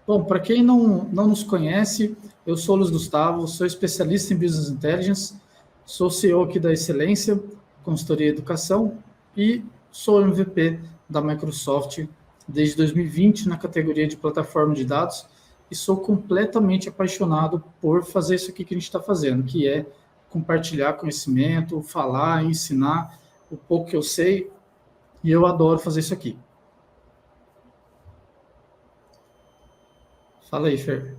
Bom, para quem não nos conhece, eu sou o Luiz Gustavo, sou especialista em Business Intelligence, sou CEO aqui da Excelência, Consultoria e Educação, e sou MVP da Microsoft desde 2020 na categoria de plataforma de dados, e sou completamente apaixonado por fazer isso aqui que a gente está fazendo, que é compartilhar conhecimento, falar, ensinar o pouco que eu sei, e eu adoro fazer isso aqui. Fala aí, Fer.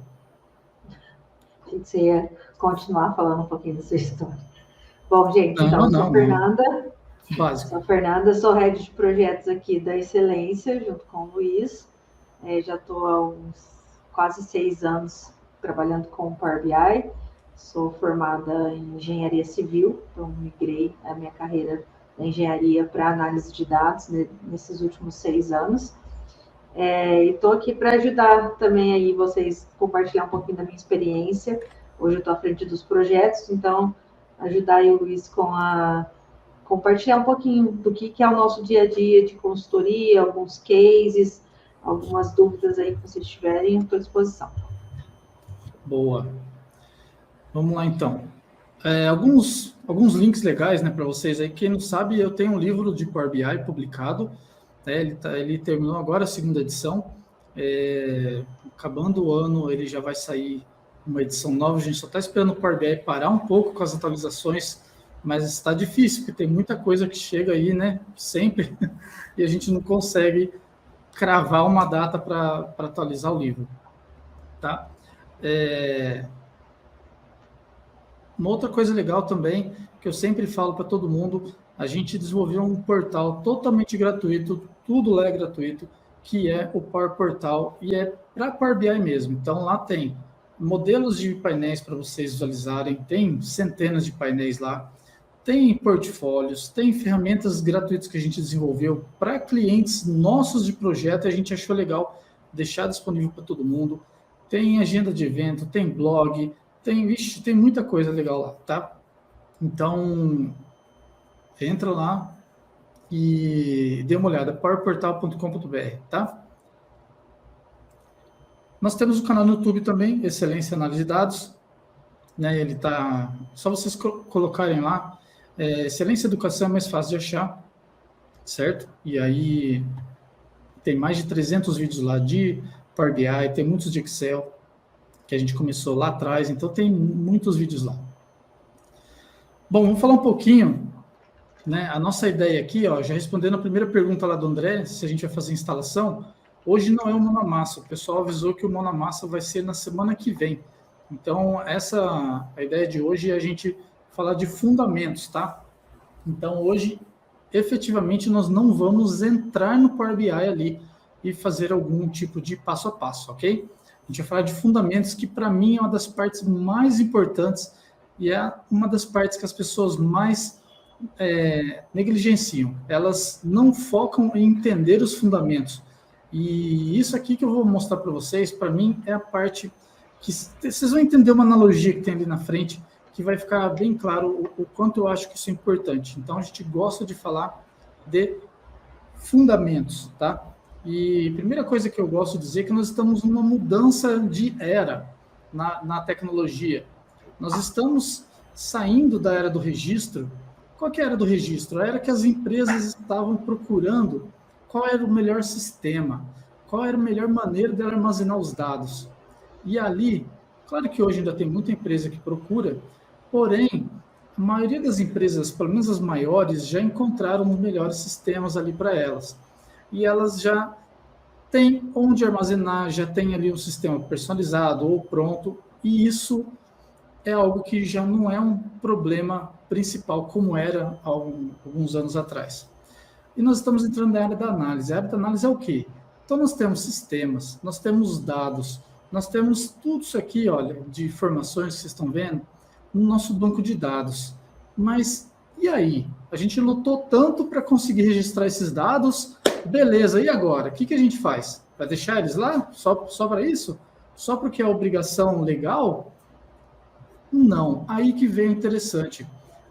Achei que você ia continuar falando um pouquinho da sua história. Bom, gente, então, eu sou a Fernanda. Básico. Sou a Fernanda, sou head de projetos aqui da Excelência, junto com o Luiz. Já estou há uns quase 6 anos trabalhando com o Power BI. Sou formada em engenharia civil, então migrei a minha carreira da engenharia para análise de dados nesses últimos 6 anos. E estou aqui para ajudar também aí vocês compartilhar um pouquinho da minha experiência. Hoje eu estou à frente dos projetos, então ajudar aí o Luiz com compartilhar um pouquinho do que é o nosso dia a dia de consultoria, alguns cases, algumas dúvidas aí que vocês tiverem, estou à disposição. Boa. Vamos lá, então. Alguns links legais, né, para vocês aí. Quem não sabe, eu tenho um livro de Power BI publicado. Ele terminou agora a 2ª edição. Acabando o ano, ele já vai sair uma edição nova. A gente só está esperando o Power BI parar um pouco com as atualizações, mas está difícil, porque tem muita coisa que chega aí, né, sempre, e a gente não consegue cravar uma data para atualizar o livro, tá? Uma outra coisa legal também, que eu sempre falo para todo mundo, a gente desenvolveu um portal totalmente gratuito, tudo lá é gratuito, que é o Power Portal, e é para Power BI mesmo. Então, lá tem modelos de painéis para vocês visualizarem, tem centenas de painéis lá, tem portfólios, tem ferramentas gratuitas que a gente desenvolveu para clientes nossos de projeto, e a gente achou legal deixar disponível para todo mundo. Tem agenda de evento, tem blog, tem muita coisa legal lá, tá? Então, entra lá e dê uma olhada, powerportal.com.br, tá? Nós temos o canal no YouTube também, Excelência Análise de Dados, né? Ele tá, só vocês colocarem lá, Excelência Educação é mais fácil de achar, certo? E aí tem mais de 300 vídeos lá de Power BI, tem muitos de Excel, que a gente começou lá atrás, então tem muitos vídeos lá. Bom, vamos falar um pouquinho, né? A nossa ideia aqui, ó, já respondendo a primeira pergunta lá do André, se a gente vai fazer instalação, hoje não é o Mão na Massa, o pessoal avisou que o Mão na Massa vai ser na semana que vem. Então, a ideia de hoje é a gente falar de fundamentos, tá? Então, hoje, efetivamente, nós não vamos entrar no Power BI ali e fazer algum tipo de passo a passo, ok? A gente vai falar de fundamentos, que para mim é uma das partes mais importantes e é uma das partes que as pessoas mais negligenciam. Elas não focam em entender os fundamentos. E isso aqui que eu vou mostrar para vocês, para mim, é a parte que vocês vão entender uma analogia que tem ali na frente, que vai ficar bem claro o quanto eu acho que isso é importante. Então, a gente gosta de falar de fundamentos, tá? E a primeira coisa que eu gosto de dizer é que nós estamos numa mudança de era na tecnologia. Nós estamos saindo da era do registro. Qual que era do registro? A era que as empresas estavam procurando qual era o melhor sistema, qual era a melhor maneira de armazenar os dados. E ali, claro que hoje ainda tem muita empresa que procura, porém, a maioria das empresas, pelo menos as maiores, já encontraram os melhores sistemas ali para elas. E elas já têm onde armazenar, já tem ali um sistema personalizado ou pronto, e isso é algo que já não é um problema principal como era há alguns anos atrás. E nós estamos entrando na área da análise. A área da análise é o quê? Então, nós temos sistemas, nós temos dados, nós temos tudo isso aqui, olha, de informações que vocês estão vendo, no nosso banco de dados. Mas, e aí? A gente lutou tanto para conseguir registrar esses dados, beleza, e agora? O que a gente faz? Vai deixar eles lá? Só para isso? Só porque é obrigação legal? Não. Aí que veio interessante.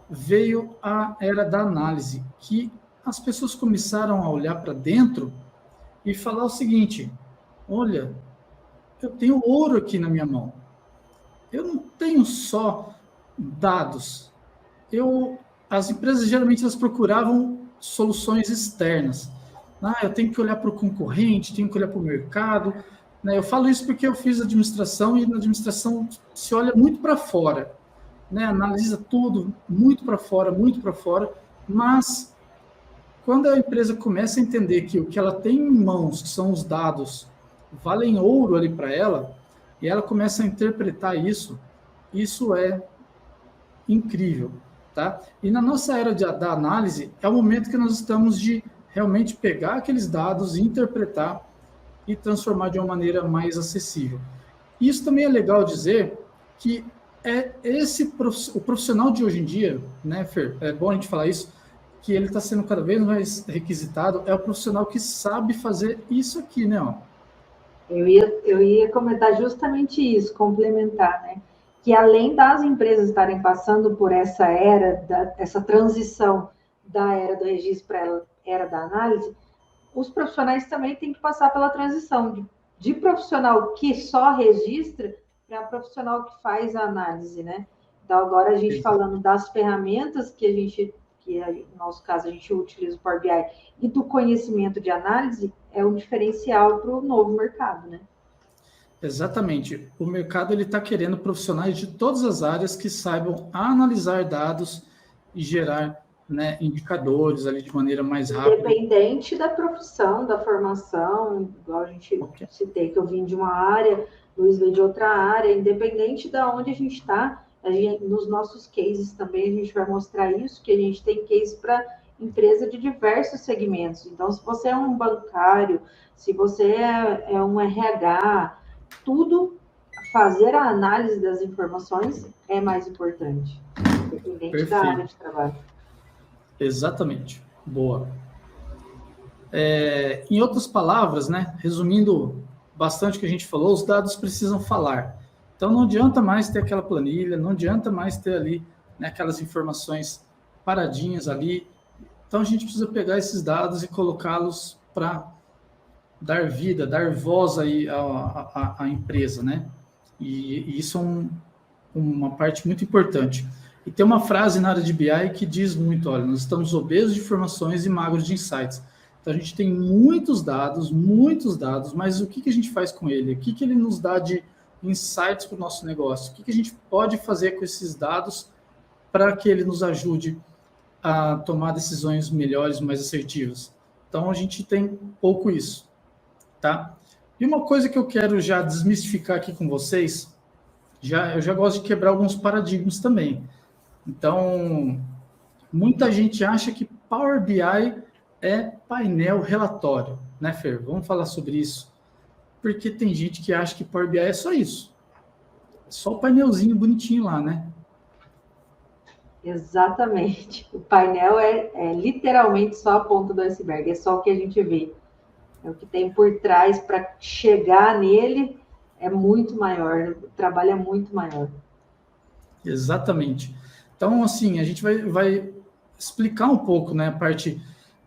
Veio a era da análise, que as pessoas começaram a olhar para dentro e falar o seguinte: olha, eu tenho ouro aqui na minha mão. Eu não tenho só dados. As empresas, geralmente, elas procuravam soluções externas. Eu tenho que olhar para o concorrente, tenho que olhar para o mercado. Né? Eu falo isso porque eu fiz administração e na administração se olha muito para fora. Né? Analisa tudo muito para fora, mas quando a empresa começa a entender que o que ela tem em mãos, que são os dados, valem ouro ali para ela, e ela começa a interpretar isso, isso é incrível. Tá? E na nossa era da análise, é o momento que nós estamos de realmente pegar aqueles dados, interpretar e transformar de uma maneira mais acessível. Isso também é legal dizer que o profissional de hoje em dia, né, Fer? É bom a gente falar isso, que ele está sendo cada vez mais requisitado, é o profissional que sabe fazer isso aqui, né? Ó. Eu ia comentar justamente isso, complementar, né? Que além das empresas estarem passando por essa essa transição da era do registro para a era da análise, os profissionais também têm que passar pela transição de profissional que só registra para profissional que faz a análise, né? Então, agora a gente falando das ferramentas que no nosso caso a gente utiliza o Power BI e do conhecimento de análise, é um diferencial para o novo mercado, né? Exatamente. O mercado está querendo profissionais de todas as áreas que saibam analisar dados e gerar, né, indicadores ali de maneira mais rápida. Independente da profissão, da formação, igual a gente citei que eu vim de uma área, Luiz veio de outra área, independente de onde a gente está, nos nossos cases também a gente vai mostrar isso, que a gente tem case para empresa de diversos segmentos. Então, se você é um bancário, se você é um RH, tudo, fazer a análise das informações é mais importante, independente da área de trabalho. Exatamente. Boa. Em outras palavras, né, resumindo bastante o que a gente falou, os dados precisam falar. Então, não adianta mais ter aquela planilha, não adianta mais ter ali, né, aquelas informações paradinhas ali. Então, a gente precisa pegar esses dados e colocá-los para dar vida, dar voz aí à empresa, né? E isso é uma parte muito importante. E tem uma frase na área de BI que diz muito, olha, nós estamos obesos de informações e magros de insights. Então, a gente tem muitos dados, mas o que a gente faz com ele? O que ele nos dá de insights para o nosso negócio? O que a gente pode fazer com esses dados para que ele nos ajude a tomar decisões melhores, mais assertivas? Então, a gente tem pouco isso, tá? E uma coisa que eu quero já desmistificar aqui com vocês, eu já gosto de quebrar alguns paradigmas também. Então, muita gente acha que Power BI é painel relatório, né, Fer? Vamos falar sobre isso. Porque tem gente que acha que Power BI é só isso. É só o painelzinho bonitinho lá, né? Exatamente. O painel é literalmente só a ponta do iceberg, é só o que a gente vê. O que tem por trás para chegar nele é muito maior, o trabalho é muito maior. Exatamente. Então, assim, a gente vai explicar um pouco, né, a parte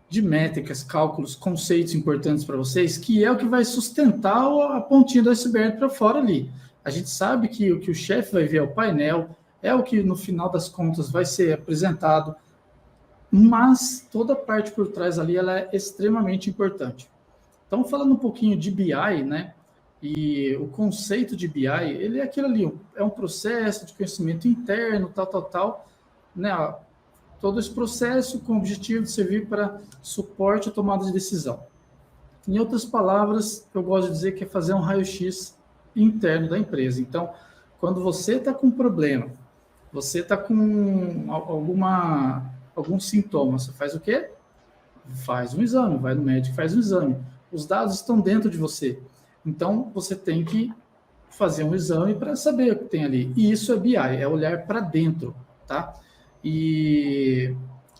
de métricas, cálculos, conceitos importantes para vocês, que é o que vai sustentar a pontinha do iceberg para fora ali. A gente sabe que o que o chefe vai ver é o painel, é o que no final das contas vai ser apresentado, mas toda a parte por trás ali ela é extremamente importante. Então, falando um pouquinho de BI, né, e o conceito de BI, ele é aquilo ali, é um processo de conhecimento interno, tal, né, todo esse processo com o objetivo de servir para suporte à tomada de decisão. Em outras palavras, eu gosto de dizer que é fazer um raio-x interno da empresa. Então, quando você está com um problema, você está com algum sintoma, você faz o quê? Faz um exame, vai no médico, faz um exame. Os dados estão dentro de você. Então, você tem que fazer um exame para saber o que tem ali. E isso é BI, é olhar para dentro, tá? E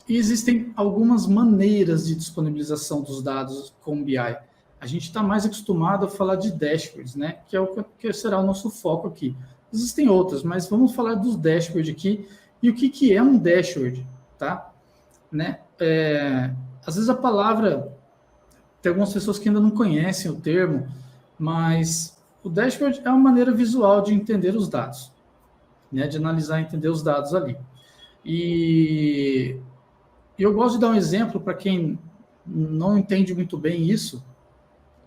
existem algumas maneiras de disponibilização dos dados com BI. A gente está mais acostumado a falar de dashboards, né? Que é o que será o nosso foco aqui. Existem outras, mas vamos falar dos dashboards aqui. E o que é um dashboard, tá? Né? Às vezes a palavra, tem algumas pessoas que ainda não conhecem o termo, mas o dashboard é uma maneira visual de entender os dados, né? De analisar e entender os dados ali. E eu gosto de dar um exemplo para quem não entende muito bem isso,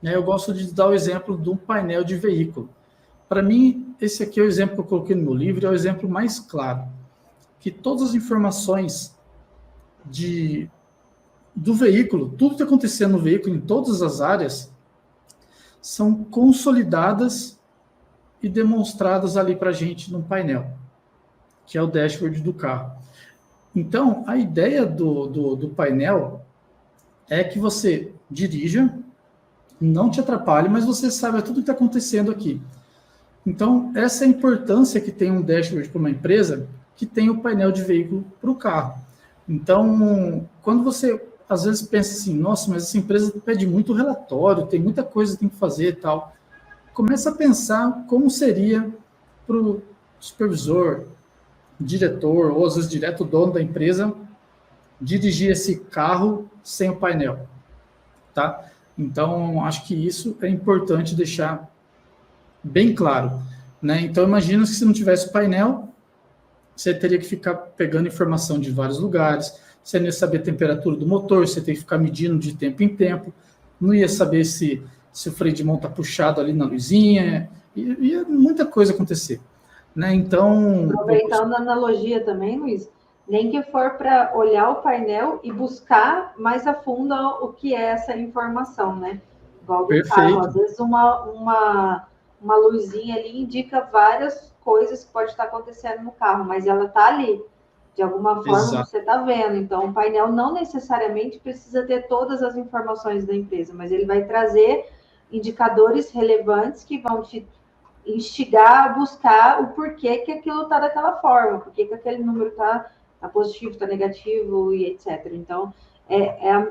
né? Eu gosto de dar o exemplo do painel de veículo. Para mim, esse aqui é o exemplo que eu coloquei no meu livro, é o exemplo mais claro, que todas as informações do veículo, tudo que está acontecendo no veículo, em todas as áreas, são consolidadas e demonstradas ali para a gente no painel, que é o dashboard do carro. Então, a ideia do painel é que você dirija, não te atrapalhe, mas você saiba tudo que está acontecendo aqui. Então, essa é a importância que tem um dashboard para uma empresa que tem o painel de veículo para o carro. Então, quando você, às vezes, pensa assim, nossa, mas essa empresa pede muito relatório, tem muita coisa que tem que fazer e tal, começa a pensar como seria para o supervisor, diretor, ou às vezes direto o dono da empresa, dirigir esse carro sem o painel, tá? Então, acho que isso é importante deixar bem claro, né? Então, imagina que se não tivesse painel, você teria que ficar pegando informação de vários lugares, você não ia saber a temperatura do motor, você tem que ficar medindo de tempo em tempo, não ia saber se o freio de mão está puxado ali na luzinha, ia muita coisa acontecer, né? Então... Aproveitando a analogia também, Luiz, nem que for para olhar o painel e buscar mais a fundo o que é essa informação, né? Igual do carro, às vezes uma luzinha ali indica várias coisas que pode estar acontecendo no carro, mas ela está ali. De alguma forma, exato, você está vendo. Então, o painel não necessariamente precisa ter todas as informações da empresa, mas ele vai trazer indicadores relevantes que vão te instigar a buscar o porquê que aquilo está daquela forma, porquê que aquele número está positivo, está negativo e etc. Então,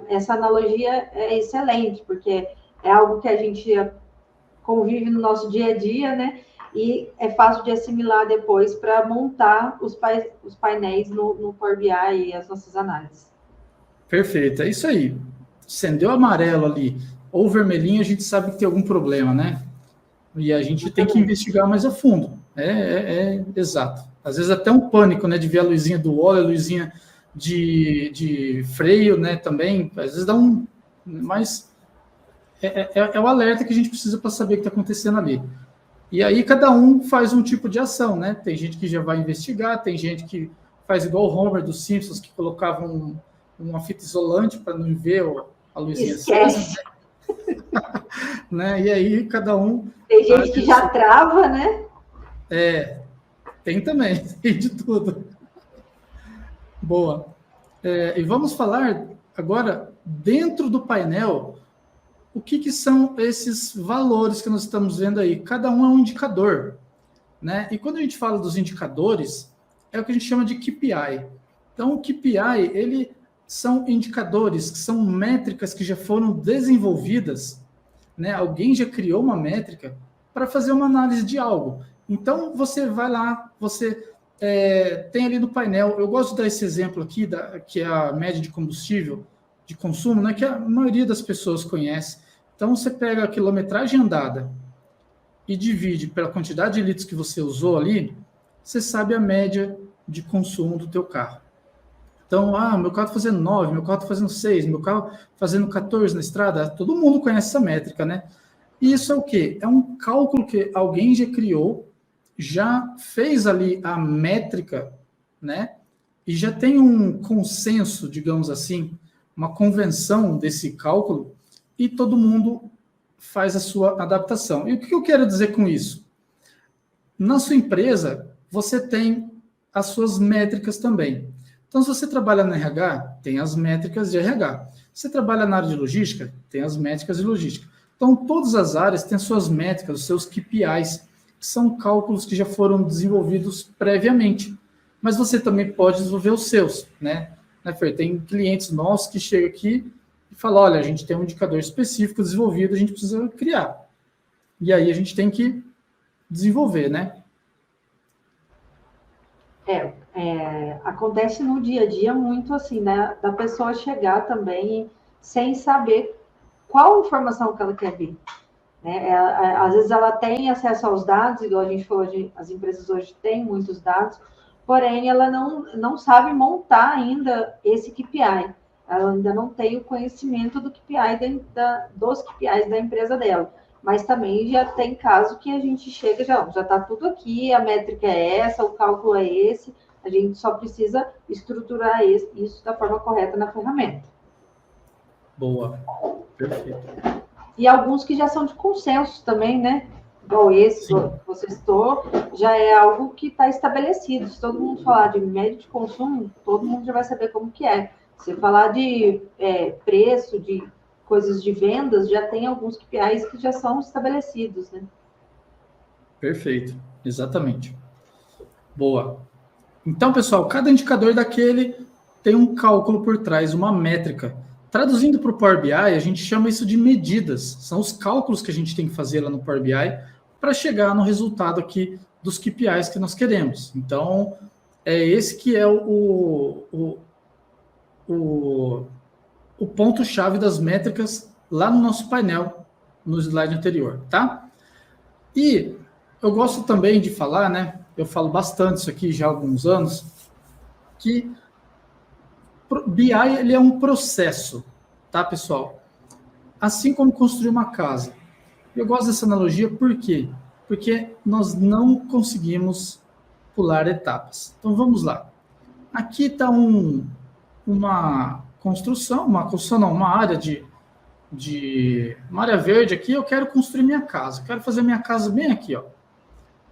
essa analogia é excelente, porque é algo que a gente convive no nosso dia a dia, né? E é fácil de assimilar depois para montar os painéis no Power BI e as nossas análises. Perfeito, é isso aí. Acendeu amarelo ali, ou vermelhinho, a gente sabe que tem algum problema, né? E a gente tem que investigar mais a fundo. Exato. Às vezes até um pânico, né? De ver a luzinha do óleo, a luzinha de freio, né? Também, às vezes dá um... Mas é o alerta que a gente precisa para saber o que está acontecendo ali. E aí cada um faz um tipo de ação, né? Tem gente que já vai investigar, tem gente que faz igual o Homer dos Simpsons, que colocava uma fita isolante para não ver a luzinha acesa, né? E aí cada um... Tem gente que já trava, né? Tem também, tem de tudo. Boa. E vamos falar agora, dentro do painel, o que são esses valores que nós estamos vendo aí? Cada um é um indicador, né? E quando a gente fala dos indicadores, é o que a gente chama de KPI. Então, o KPI, são indicadores, que são métricas que já foram desenvolvidas, né? Alguém já criou uma métrica para fazer uma análise de algo. Então, você vai lá, você tem ali no painel, eu gosto de dar esse exemplo aqui, que é a média de combustível, de consumo, né, que a maioria das pessoas conhece. Então, você pega a quilometragem andada e divide pela quantidade de litros que você usou ali, você sabe a média de consumo do teu carro. Então, meu carro está fazendo 9, meu carro está fazendo 6, meu carro fazendo 14 na estrada. Todo mundo conhece essa métrica, né? E isso é o quê? É um cálculo que alguém já criou, já fez ali a métrica, né? E já tem um consenso, digamos assim, uma convenção desse cálculo, e todo mundo faz a sua adaptação. E o que eu quero dizer com isso? Na sua empresa, você tem as suas métricas também. Então, se você trabalha na RH, tem as métricas de RH. Se você trabalha na área de logística, tem as métricas de logística. Então, todas as áreas têm suas métricas, os seus KPIs, que são cálculos que já foram desenvolvidos previamente. Mas você também pode desenvolver os seus, né? Fer? Tem clientes nossos que chegam aqui e falam, olha, a gente tem um indicador específico desenvolvido, a gente precisa criar. E aí a gente tem que desenvolver, né? Acontece no dia a dia muito assim, né? Da pessoa chegar também sem saber qual informação que ela quer ver. né? Às vezes ela tem acesso aos dados, igual a gente falou, as empresas hoje têm muitos dados, porém ela não sabe montar ainda esse KPI. Ela ainda não tem o conhecimento do KPI dos KPIs da empresa dela. Mas também já tem caso que a gente chega, já está tudo aqui, a métrica é essa, o cálculo é esse, a gente só precisa estruturar isso da forma correta na ferramenta. Boa, perfeito. E alguns que já são de consenso também, né? Igual esse que você citou, já é algo que está estabelecido. Se todo mundo falar de média de consumo, todo mundo já vai saber como que é. Se falar de preço, de coisas de vendas, já tem alguns KPIs que já são estabelecidos, né? Perfeito, exatamente. Boa. Então, pessoal, cada indicador daquele tem um cálculo por trás, uma métrica. Traduzindo para o Power BI, a gente chama isso de medidas. São os cálculos que a gente tem que fazer lá no Power BI para chegar no resultado aqui dos KPIs que nós queremos. Então, é esse que é o ponto-chave das métricas lá no nosso painel, no slide anterior, tá? E eu gosto também de falar, né? Eu falo bastante isso aqui já há alguns anos, que BI ele é um processo, tá, pessoal? Assim como construir uma casa. Eu gosto dessa analogia por quê? Porque nós não conseguimos pular etapas. Então vamos lá. Aqui está uma construção, uma área uma área verde aqui. Eu quero construir minha casa. Eu quero fazer minha casa bem aqui, ó.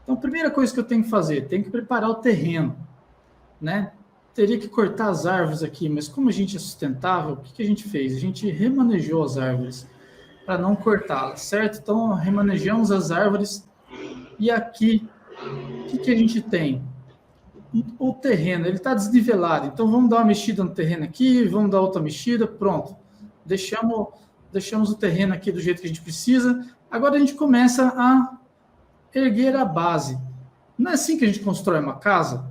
Então, a primeira coisa que eu tenho que fazer, tenho que preparar o terreno, né? Teria que cortar as árvores aqui, mas como a gente é sustentável, o que a gente fez? A gente remanejou as árvores para não cortá-las, certo? Então, remanejamos as árvores e aqui, o que a gente tem? O terreno, ele está desnivelado, então vamos dar uma mexida no terreno aqui, vamos dar outra mexida, pronto. Deixamos o terreno aqui do jeito que a gente precisa. Agora a gente começa a erguer a base. Não é assim que a gente constrói uma casa?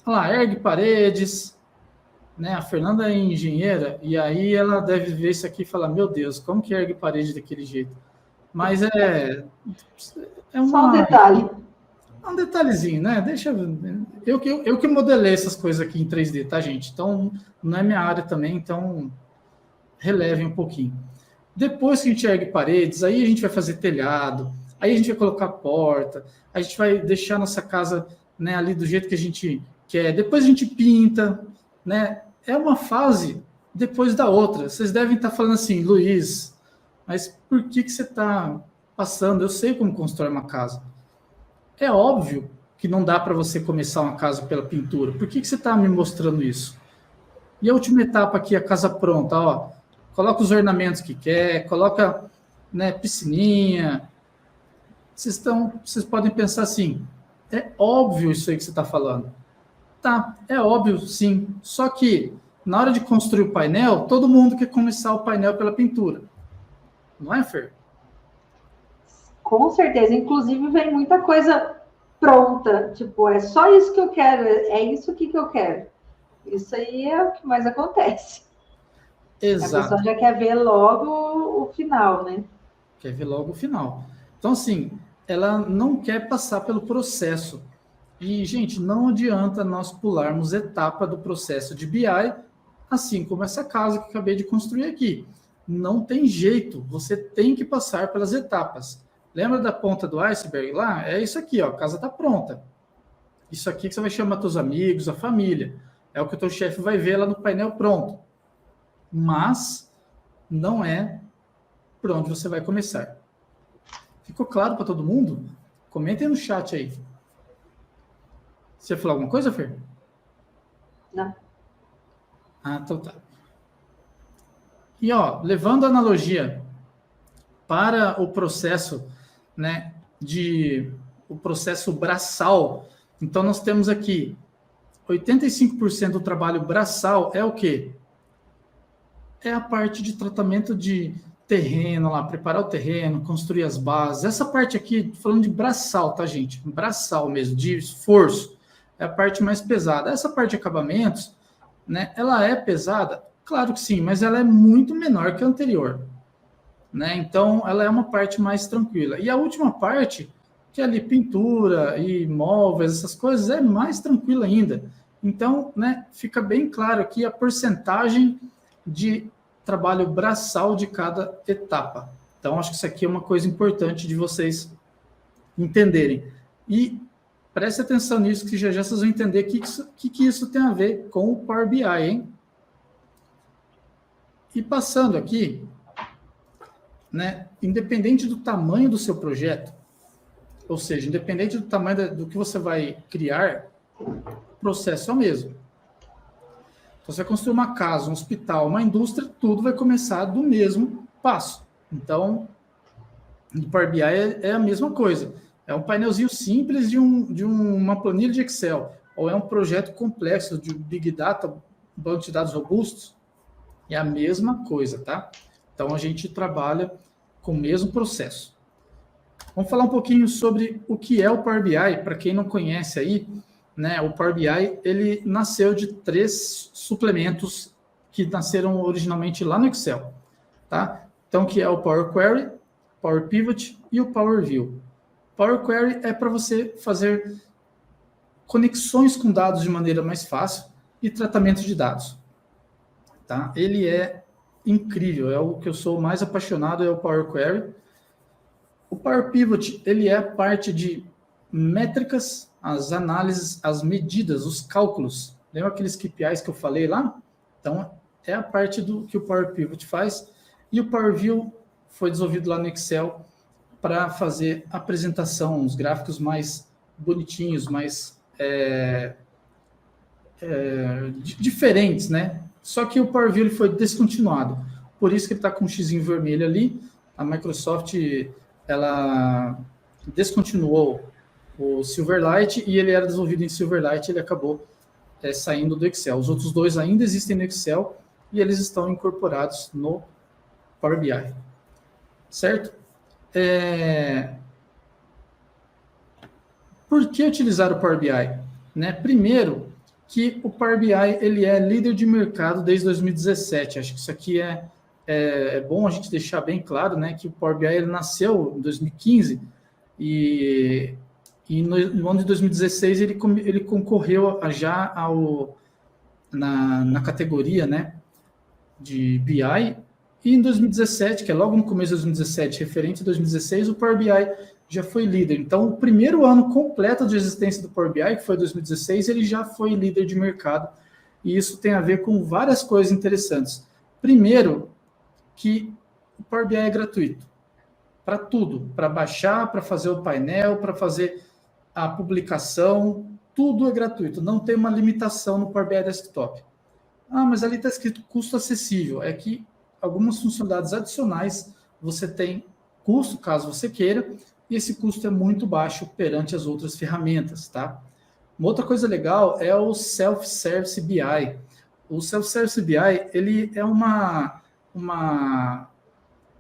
Olha lá, ergue paredes, né? A Fernanda é engenheira, e aí ela deve ver isso aqui e falar, meu Deus, como que ergue parede daquele jeito? Mas é só um detalhe. Um detalhezinho, né? Deixa eu que modelei essas coisas aqui em 3D, tá, gente? Então, não é minha área também, então relevem um pouquinho. Depois que a gente ergue paredes, aí a gente vai fazer telhado, aí a gente vai colocar porta, a gente vai deixar nossa casa, né, ali do jeito que a gente quer. Depois a gente pinta, né? É uma fase depois da outra. Vocês devem estar falando assim, Luiz, mas por que você está passando? Eu sei como constrói uma casa. É óbvio que não dá para você começar uma casa pela pintura. Por que você está me mostrando isso? E a última etapa aqui, a casa pronta, ó. Coloca os ornamentos que quer, coloca, né, piscininha. Vocês podem pensar assim, é óbvio isso aí que você está falando. Tá, é óbvio, sim. Só que, na hora de construir o painel, todo mundo quer começar o painel pela pintura. Não é, Fer? Com certeza. Inclusive, vem muita coisa pronta. Tipo, é só isso que eu quero. É isso aqui que eu quero. Isso aí é o que mais acontece. Exato. A pessoa já quer ver logo o final, né? Quer ver logo o final. Então, assim, ela não quer passar pelo processo. E, gente, não adianta nós pularmos etapa do processo de BI, assim como essa casa que acabei de construir aqui. Não tem jeito, você tem que passar pelas etapas. Lembra da ponta do iceberg lá? É isso aqui, ó, a casa está pronta. Isso aqui que você vai chamar seus amigos, a família. É o que o teu chefe vai ver lá no painel pronto. Mas não é por onde você vai começar. Ficou claro para todo mundo? Comentem no chat aí. Você ia falar alguma coisa, Fer? Não. Ah, então tá. E, ó, levando a analogia para o processo, né, o processo braçal, então nós temos aqui 85% do trabalho braçal é o quê? É a parte de tratamento de terreno lá, preparar o terreno, construir as bases. Essa parte aqui, falando de braçal, tá, gente? Braçal mesmo, de esforço. É a parte mais pesada. Essa parte de acabamentos, né, ela é pesada? Claro que sim, mas ela é muito menor que a anterior. né? Então, ela é uma parte mais tranquila. E a última parte, que é ali pintura e móveis, essas coisas, é mais tranquila ainda. Então, né, fica bem claro aqui a porcentagem de trabalho braçal de cada etapa. Então, acho que isso aqui é uma coisa importante de vocês entenderem. E preste atenção nisso, que já vocês vão entender o que isso tem a ver com o Power BI, hein? E passando aqui, né, independente do tamanho do seu projeto, ou seja, independente do tamanho do que você vai criar, o processo é o mesmo. Se você construir uma casa, um hospital, uma indústria, tudo vai começar do mesmo passo. Então, no Power BI é a mesma coisa. É um painelzinho simples de uma planilha de Excel, ou é um projeto complexo de Big Data, banco de dados robustos, é a mesma coisa, tá? Então, a gente trabalha com o mesmo processo. Vamos falar um pouquinho sobre o que é o Power BI, para quem não conhece aí, né? O Power BI, ele nasceu de 3 suplementos que nasceram originalmente lá no Excel, tá? Então, que é o Power Query, Power Pivot e o Power View. Power Query é para você fazer conexões com dados de maneira mais fácil e tratamento de dados. Tá? Ele é incrível, é o que eu sou mais apaixonado, é o Power Query. O Power Pivot, ele é a parte de métricas, as análises, as medidas, os cálculos. Lembra aqueles KPIs que eu falei lá? Então, é a parte do que o Power Pivot faz. E o Power View foi desenvolvido lá no Excel para fazer a apresentação, os gráficos mais bonitinhos, mais diferentes, né? Só que o Power View ele foi descontinuado. Por isso que ele está com um xizinho vermelho ali. A Microsoft ela descontinuou o Silverlight e ele era desenvolvido em Silverlight, ele acabou saindo do Excel. Os outros 2 ainda existem no Excel e eles estão incorporados no Power BI. Certo? Por que utilizar o Power BI? Né? Primeiro, que o Power BI ele é líder de mercado desde 2017. Acho que isso aqui é bom a gente deixar bem claro, né? Que o Power BI ele nasceu em 2015 e no ano de 2016 ele concorreu já na categoria, né, de BI. E em 2017, que é logo no começo de 2017, referente a 2016, o Power BI já foi líder. Então, o primeiro ano completo de existência do Power BI, que foi 2016, ele já foi líder de mercado. E isso tem a ver com várias coisas interessantes. Primeiro, que o Power BI é gratuito. Para tudo. Para baixar, para fazer o painel, para fazer a publicação, tudo é gratuito. Não tem uma limitação no Power BI Desktop. Ah, mas ali está escrito custo acessível. É que algumas funcionalidades adicionais você tem custo, caso você queira, e esse custo é muito baixo perante as outras ferramentas, tá? Uma outra coisa legal é o Self-Service BI. O Self-Service BI, ele é uma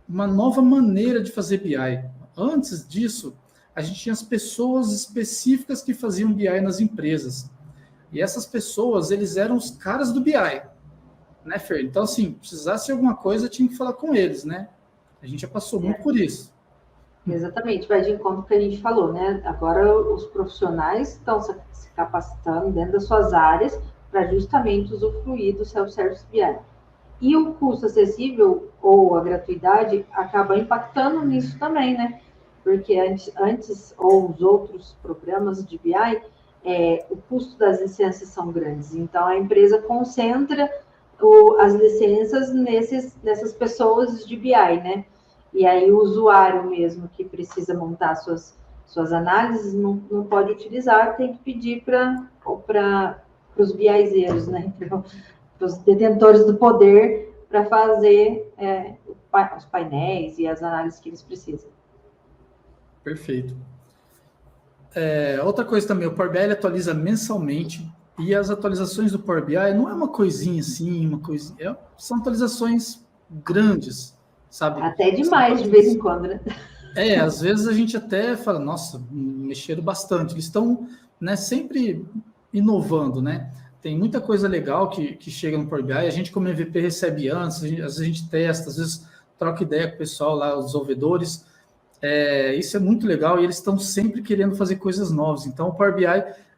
nova maneira de fazer BI. Antes disso, a gente tinha as pessoas específicas que faziam BI nas empresas. E essas pessoas, eles eram os caras do BI. Né, Fer? Então, assim, precisasse de alguma coisa, tinha que falar com eles, né? A gente já passou muito por isso. Exatamente, vai de encontro com o que a gente falou, né? Agora os profissionais estão se capacitando dentro das suas áreas para justamente usufruir do Self-Service BI. E o custo acessível ou a gratuidade acaba impactando nisso também, né? Porque antes ou os outros programas de BI, o custo das licenças são grandes. Então, a empresa concentra as licenças nessas pessoas de BI, né? E aí o usuário mesmo que precisa montar suas análises não pode utilizar, tem que pedir para os BIzeiros, né? Para os detentores do poder para fazer os painéis e as análises que eles precisam. Perfeito. Outra coisa também, o Power BI atualiza mensalmente e as atualizações do Power BI não é uma coisinha assim, são atualizações grandes, sabe? Até demais, de vez em quando, né? Às vezes a gente até fala, nossa, mexeram bastante. Eles estão, né, sempre inovando, né? Tem muita coisa legal que chega no Power BI. A gente, como MVP, recebe antes, às vezes a gente testa, às vezes troca ideia com o pessoal lá, os desenvolvedores. Isso é muito legal e eles estão sempre querendo fazer coisas novas. Então, o Power BI,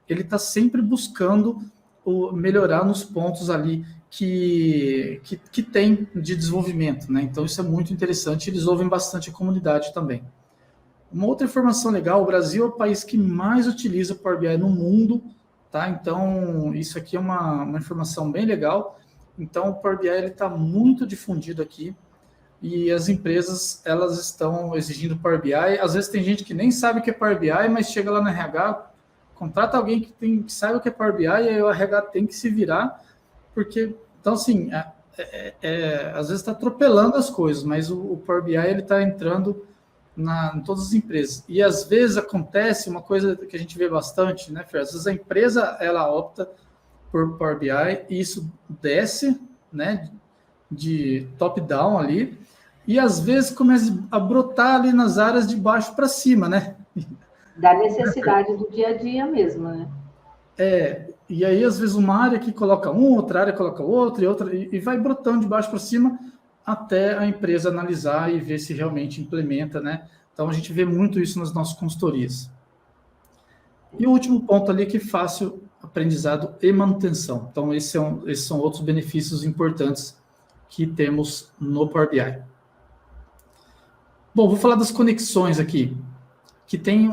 ele está sempre buscando melhorar nos pontos ali que tem de desenvolvimento, né? Então, isso é muito interessante. Eles ouvem bastante a comunidade também. Uma outra informação legal, o Brasil é o país que mais utiliza o Power BI no mundo, tá? Então, isso aqui é uma informação bem legal. Então, o Power BI está muito difundido aqui e as empresas, elas estão exigindo Power BI. Às vezes tem gente que nem sabe o que é Power BI, mas chega lá no RH, contrata alguém que saiba o que é Power BI e aí o RH tem que se virar, porque, então, assim, às vezes está atropelando as coisas, mas o Power BI está entrando em todas as empresas. E às vezes acontece uma coisa que a gente vê bastante, né, Fer? Às vezes a empresa, ela opta por Power BI e isso desce, né, de top-down ali, e às vezes começa a brotar ali nas áreas de baixo para cima, né? Da necessidade do dia a dia mesmo, né? E aí às vezes uma área que coloca outra área coloca outra, e vai brotando de baixo para cima, até a empresa analisar e ver se realmente implementa, né? Então, a gente vê muito isso nas nossas consultorias. E o último ponto ali que é fácil aprendizado e manutenção. Então, esses são outros benefícios importantes que temos no Power BI. Bom, vou falar das conexões aqui, que tem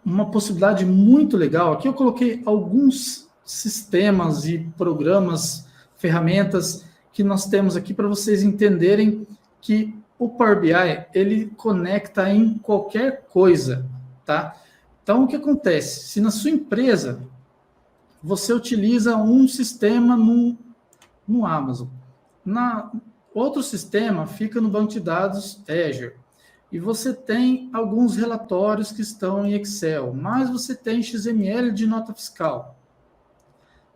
uma possibilidade muito legal. Aqui eu coloquei alguns sistemas e programas, ferramentas que nós temos aqui para vocês entenderem que o Power BI, ele conecta em qualquer coisa, tá? Então, o que acontece? Se na sua empresa você utiliza um sistema no Amazon, outro sistema fica no banco de dados Azure, e você tem alguns relatórios que estão em Excel, mas você tem XML de nota fiscal,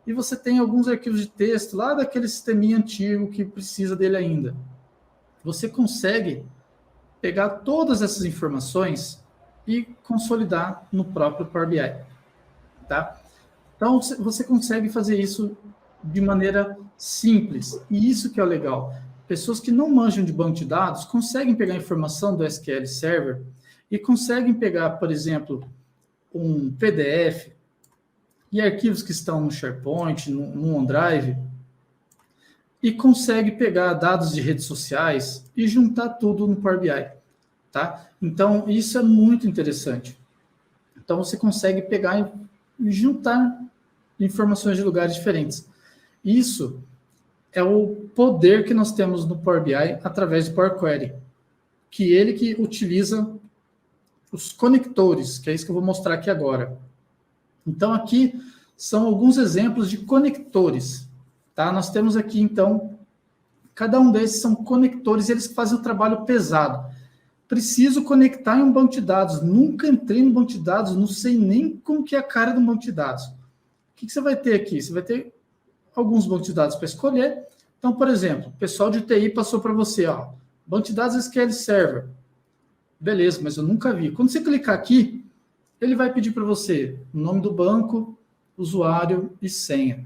e você tem alguns arquivos de texto lá daquele sisteminha antigo que precisa dele ainda. Você consegue pegar todas essas informações e consolidar no próprio Power BI, tá? Então, você consegue fazer isso de maneira simples, e isso que é o legal. Pessoas que não manjam de banco de dados conseguem pegar informação do SQL Server e conseguem pegar, por exemplo, um PDF e arquivos que estão no SharePoint, no OneDrive, e consegue pegar dados de redes sociais e juntar tudo no Power BI, tá? Então, isso é muito interessante. Então, você consegue pegar e juntar informações de lugares diferentes. Isso é o poder que nós temos no Power BI através do Power Query, que ele que utiliza os conectores, que é isso que eu vou mostrar aqui agora. Então, aqui são alguns exemplos de conectores, tá? Nós temos aqui, então, cada um desses são conectores, eles fazem o trabalho pesado. Preciso conectar em um banco de dados. Nunca entrei no banco de dados, não sei nem como que é a cara do banco de dados. O que você vai ter aqui? Você vai ter alguns bancos de dados para escolher. Então, por exemplo, o pessoal de TI passou para você, ó, banco de dados SQL Server. Beleza, mas eu nunca vi. Quando você clicar aqui, ele vai pedir para você o nome do banco, usuário e senha.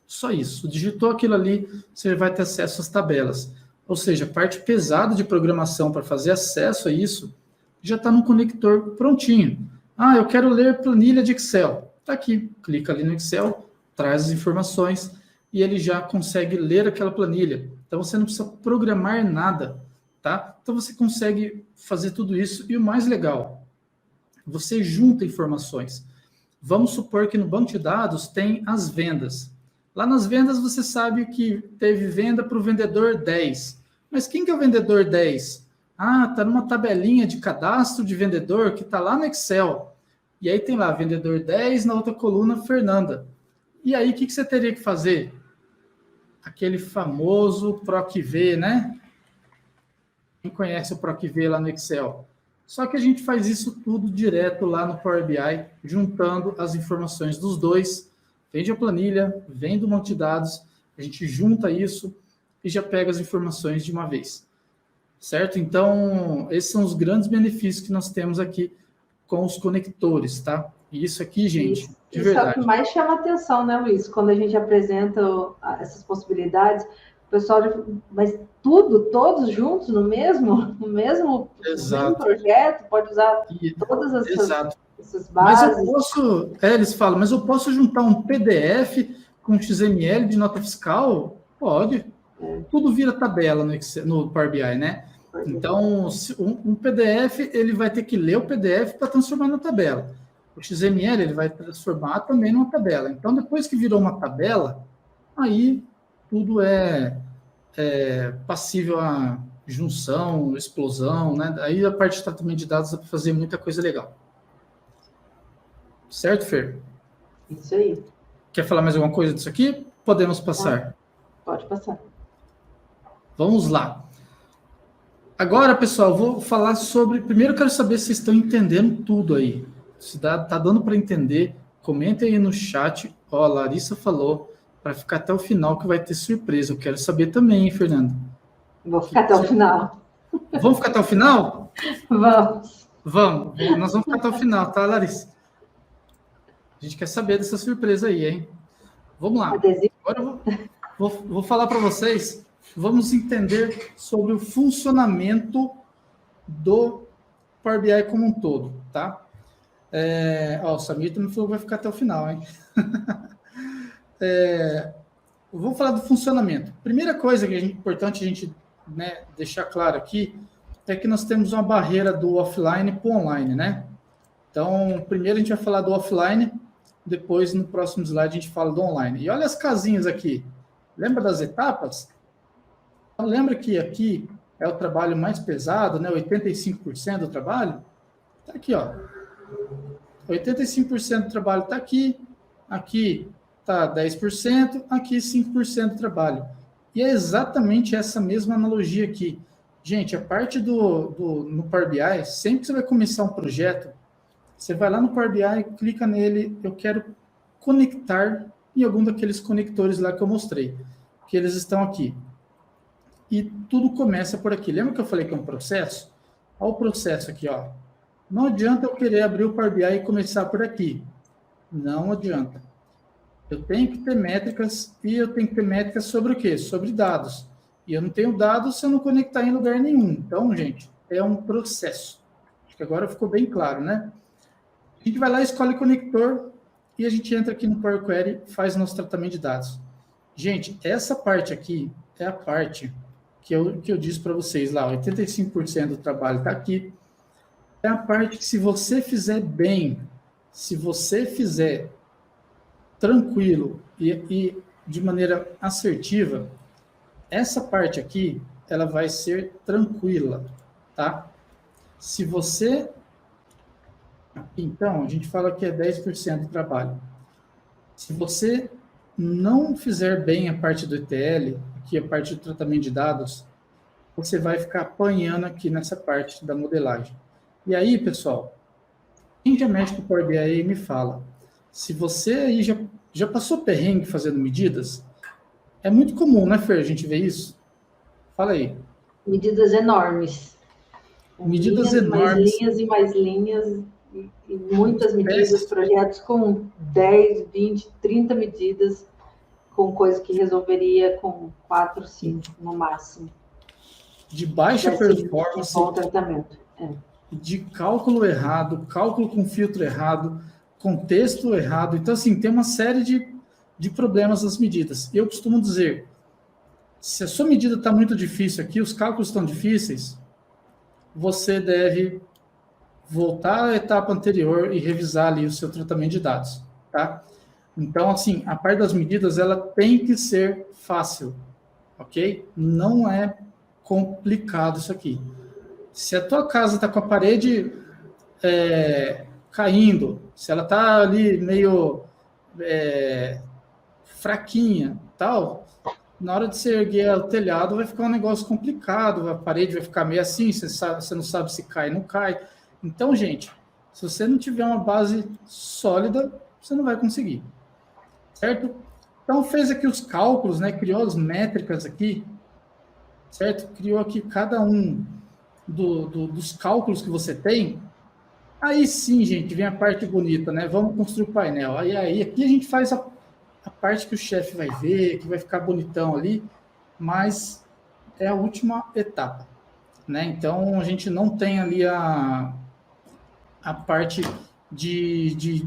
Só isso. Digitou aquilo ali, você vai ter acesso às tabelas. Ou seja, a parte pesada de programação para fazer acesso a isso já está no conector prontinho. Ah, eu quero ler planilha de Excel. Está aqui. Clica ali no Excel, traz as informações e ele já consegue ler aquela planilha. Então, você não precisa programar nada, tá? Então, você consegue fazer tudo isso. E o mais legal, você junta informações. Vamos supor que no banco de dados tem as vendas. Lá nas vendas você sabe que teve venda para o vendedor 10. Mas quem que é o vendedor 10? Ah, está numa tabelinha de cadastro de vendedor que está lá no Excel. E aí tem lá vendedor 10, na outra coluna Fernanda. E aí o que você teria que fazer? Aquele famoso PROC-V, né? Quem conhece o PROC-V lá no Excel? Só que a gente faz isso tudo direto lá no Power BI, juntando as informações dos dois. Vem de a planilha, vem do monte de dados, a gente junta isso e já pega as informações de uma vez. Certo? Então, esses são os grandes benefícios que nós temos aqui com os conectores, tá? E isso aqui, gente, de verdade. Isso é o que mais chama atenção, né, Luiz? Quando a gente apresenta essas possibilidades, pessoal, mas todos juntos no mesmo projeto, pode usar todas essas bases. Mas eu posso, eles falam, mas eu posso juntar um PDF com XML de nota fiscal? Pode. Tudo vira tabela no Power BI, né? Então, um PDF, ele vai ter que ler o PDF para transformar na tabela. O XML, ele vai transformar também numa tabela. Então, depois que virou uma tabela, aí tudo é passível a junção, explosão, né? Aí a parte de tratamento de dados dá para fazer muita coisa legal. Certo, Fer? Isso aí. Quer falar mais alguma coisa disso aqui? Podemos passar. Pode passar. Vamos lá. Agora, pessoal, vou falar sobre... Primeiro, eu quero saber se vocês estão entendendo tudo aí. Se tá dando para entender, comentem aí no chat. Ó, a Larissa falou para ficar até o final que vai ter surpresa. Eu quero saber também, hein, Fernando? Vou ficar até o final. Vamos ficar até o final? Vamos. Nós vamos ficar até o final, tá, Larissa? A gente quer saber dessa surpresa aí, hein? Vamos lá. Agora eu vou falar para vocês. Vamos entender sobre o funcionamento do Power BI como um todo, tá? O Samir também falou que vai ficar até o final, hein? Vamos falar do funcionamento. Primeira coisa que é importante a gente, né, deixar claro aqui é que nós temos uma barreira do offline para o online, né? Então, primeiro a gente vai falar do offline, depois no próximo slide a gente fala do online. E olha as casinhas aqui. Lembra das etapas? Lembra que aqui é o trabalho mais pesado, né? 85% do trabalho? Está aqui, ó. 85% do trabalho está aqui está 10%, aqui 5% do trabalho. E é exatamente essa mesma analogia aqui. Gente, a parte no Power BI, sempre que você vai começar um projeto, você vai lá no Power BI, clica nele, eu quero conectar em algum daqueles conectores lá que eu mostrei, que eles estão aqui. E tudo começa por aqui. Lembra que eu falei que é um processo? Olha o processo aqui, ó. Não adianta eu querer abrir o Power BI e começar por aqui. Não adianta. Eu tenho que ter métricas, e eu tenho que ter métricas sobre o quê? Sobre dados. E eu não tenho dados se eu não conectar em lugar nenhum. Então, gente, é um processo. Acho que agora ficou bem claro, né? A gente vai lá, escolhe conector, e a gente entra aqui no Power Query, faz nosso tratamento de dados. Gente, essa parte aqui é a parte que eu disse para vocês lá, 85% do trabalho está aqui. É a parte que, se você fizer bem, se você fizer tranquilo e de maneira assertiva, essa parte aqui, ela vai ser tranquila, tá? Se você... Então, a gente fala que é 10% do trabalho. Se você não fizer bem a parte do ETL, aqui a parte do tratamento de dados, você vai ficar apanhando aqui nessa parte da modelagem. E aí, pessoal, quem já mexe com o Power BI me fala, se você aí já passou perrengue fazendo medidas, é muito comum, né, Fer, a gente ver isso? Fala aí. Medidas enormes. Medidas enormes. Mais linhas e muitas medidas, projetos com 10, 20, 30 medidas, com coisa que resolveria com 4, 5 no máximo. De baixa performance. Bom tratamento. De cálculo errado, cálculo com filtro errado, contexto errado. Então, assim, tem uma série de problemas nas medidas. E eu costumo dizer, se a sua medida está muito difícil aqui, os cálculos estão difíceis, você deve voltar à etapa anterior e revisar ali o seu tratamento de dados, tá? Então, assim, a parte das medidas, ela tem que ser fácil, ok? Não é complicado isso aqui. Se a tua casa está com a parede caindo, se ela está ali meio fraquinha, tal, na hora de você erguer o telhado vai ficar um negócio complicado, a parede vai ficar meio assim, você não sabe se cai ou não cai. Então, gente, se você não tiver uma base sólida, você não vai conseguir, certo? Então, fez aqui os cálculos, né? Criou as métricas aqui, certo? Criou aqui cada um dos cálculos que você tem. Aí sim, gente, vem a parte bonita, né? Vamos construir o painel. Aí aqui a gente faz a parte que o chefe vai ver, que vai ficar bonitão ali. mas é a última etapa, né? Então, a gente não tem ali a parte de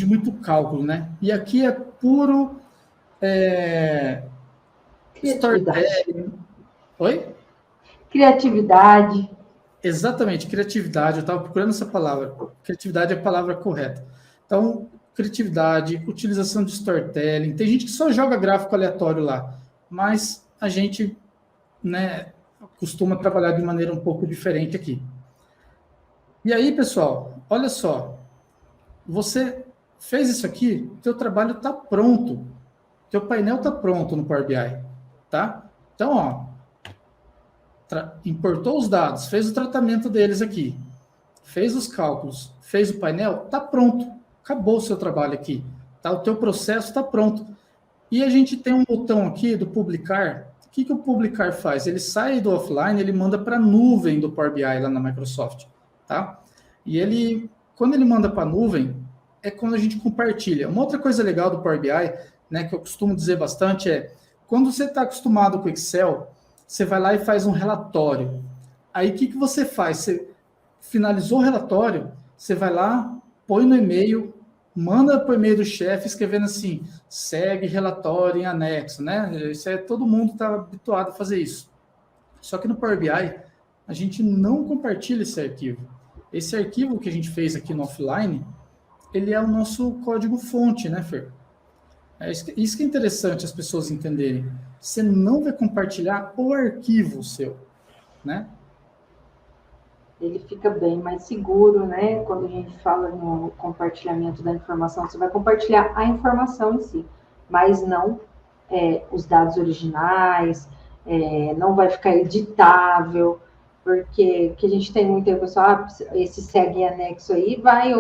muito cálculo, né? E aqui é puro storytelling. Oi? Criatividade. Exatamente, criatividade. Eu estava procurando essa palavra. Criatividade é a palavra correta. Então, criatividade, utilização de storytelling. Tem gente que só joga gráfico aleatório lá, mas a gente, né, costuma trabalhar de maneira um pouco diferente aqui. E aí, pessoal, olha só. Você fez isso aqui, teu trabalho está pronto. Teu painel está pronto no Power BI, tá? Então, ó, importou os dados, fez o tratamento deles aqui, fez os cálculos, fez o painel, está pronto. Acabou o seu trabalho aqui, tá? O teu processo está pronto. E a gente tem um botão aqui do publicar. O que o publicar faz? Ele sai do offline, ele manda para a nuvem do Power BI lá na Microsoft, tá? E ele, quando ele manda para a nuvem, é quando a gente compartilha. Uma outra coisa legal do Power BI, né, que eu costumo dizer bastante é, quando você está acostumado com o Excel, você vai lá e faz um relatório. Aí, o que você faz? Você finalizou o relatório, você vai lá, põe no e-mail, manda para o e-mail do chefe, escrevendo assim, segue relatório em anexo, né? Isso é, todo mundo está habituado a fazer isso. Só que no Power BI, a gente não compartilha esse arquivo. Esse arquivo que a gente fez aqui no offline, ele é o nosso código-fonte, né, Fer? É isso que é interessante as pessoas entenderem. Você não vai compartilhar o arquivo seu, né? Ele fica bem mais seguro, né? Quando a gente fala no compartilhamento da informação, você vai compartilhar a informação em si, mas não os dados originais, não vai ficar editável, porque que a gente tem muito pessoal, esse segue em anexo aí, vai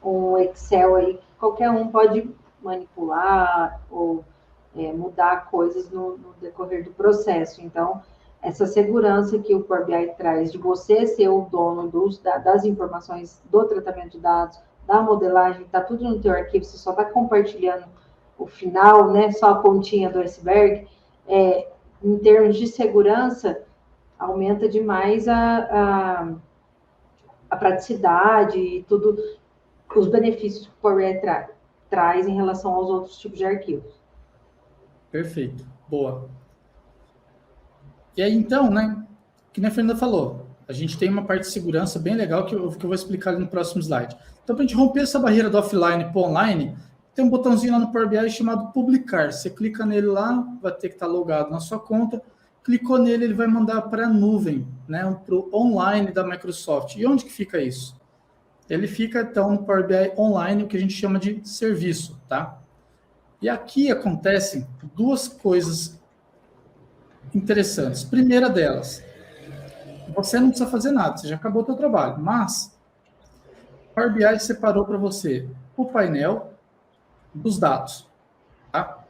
um Excel aí que qualquer um pode manipular ou mudar coisas no decorrer do processo. Então, essa segurança que o Power BI traz de você ser o dono das informações do tratamento de dados, da modelagem, está tudo no teu arquivo, você só está compartilhando o final, né, só a pontinha do iceberg, em termos de segurança, aumenta demais a praticidade e tudo, os benefícios que o Power BI traz em relação aos outros tipos de arquivos. Perfeito, boa. E aí, então, né, que nem a Fernanda falou, a gente tem uma parte de segurança bem legal que eu vou explicar ali no próximo slide. Então, para a gente romper essa barreira do offline para o online, tem um botãozinho lá no Power BI chamado publicar. Você clica nele lá, vai ter que estar logado na sua conta. Clicou nele, ele vai mandar para a nuvem, né, para o online da Microsoft. E onde que fica isso? Ele fica, então, no Power BI Online, o que a gente chama de serviço, tá? E aqui acontecem duas coisas interessantes. Primeira delas, você não precisa fazer nada, você já acabou o seu trabalho, mas o Power BI separou para você o painel dos dados, tá?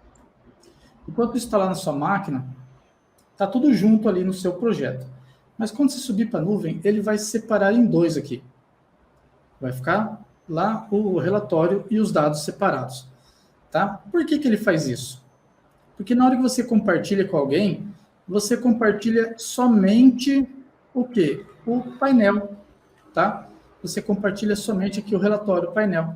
Enquanto isso está lá na sua máquina, está tudo junto ali no seu projeto. Mas quando você subir para a nuvem, ele vai se separar em dois aqui. Vai ficar lá o relatório e os dados separados, tá? Por que ele faz isso? Porque na hora que você compartilha com alguém, você compartilha somente o quê? O painel, tá? Você compartilha somente aqui o relatório, o painel.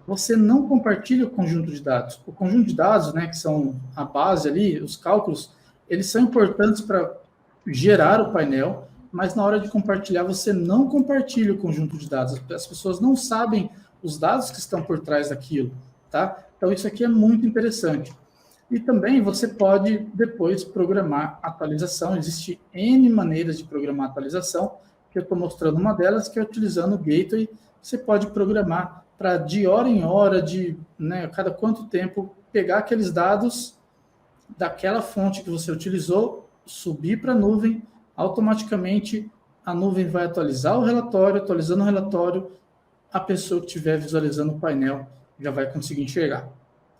Você não compartilha o conjunto de dados. O conjunto de dados, né, que são a base ali, os cálculos, eles são importantes para gerar o painel, mas na hora de compartilhar, você não compartilha o conjunto de dados. As pessoas não sabem os dados que estão por trás daquilo, tá? Então, isso aqui é muito interessante. E também você pode depois programar atualização. Existem N maneiras de programar atualização, que eu estou mostrando uma delas, que é utilizando o Gateway. Você pode programar para de hora em hora, né, cada quanto tempo, pegar aqueles dados daquela fonte que você utilizou, subir para a nuvem, automaticamente a nuvem vai atualizar o relatório, atualizando o relatório, a pessoa que estiver visualizando o painel já vai conseguir enxergar.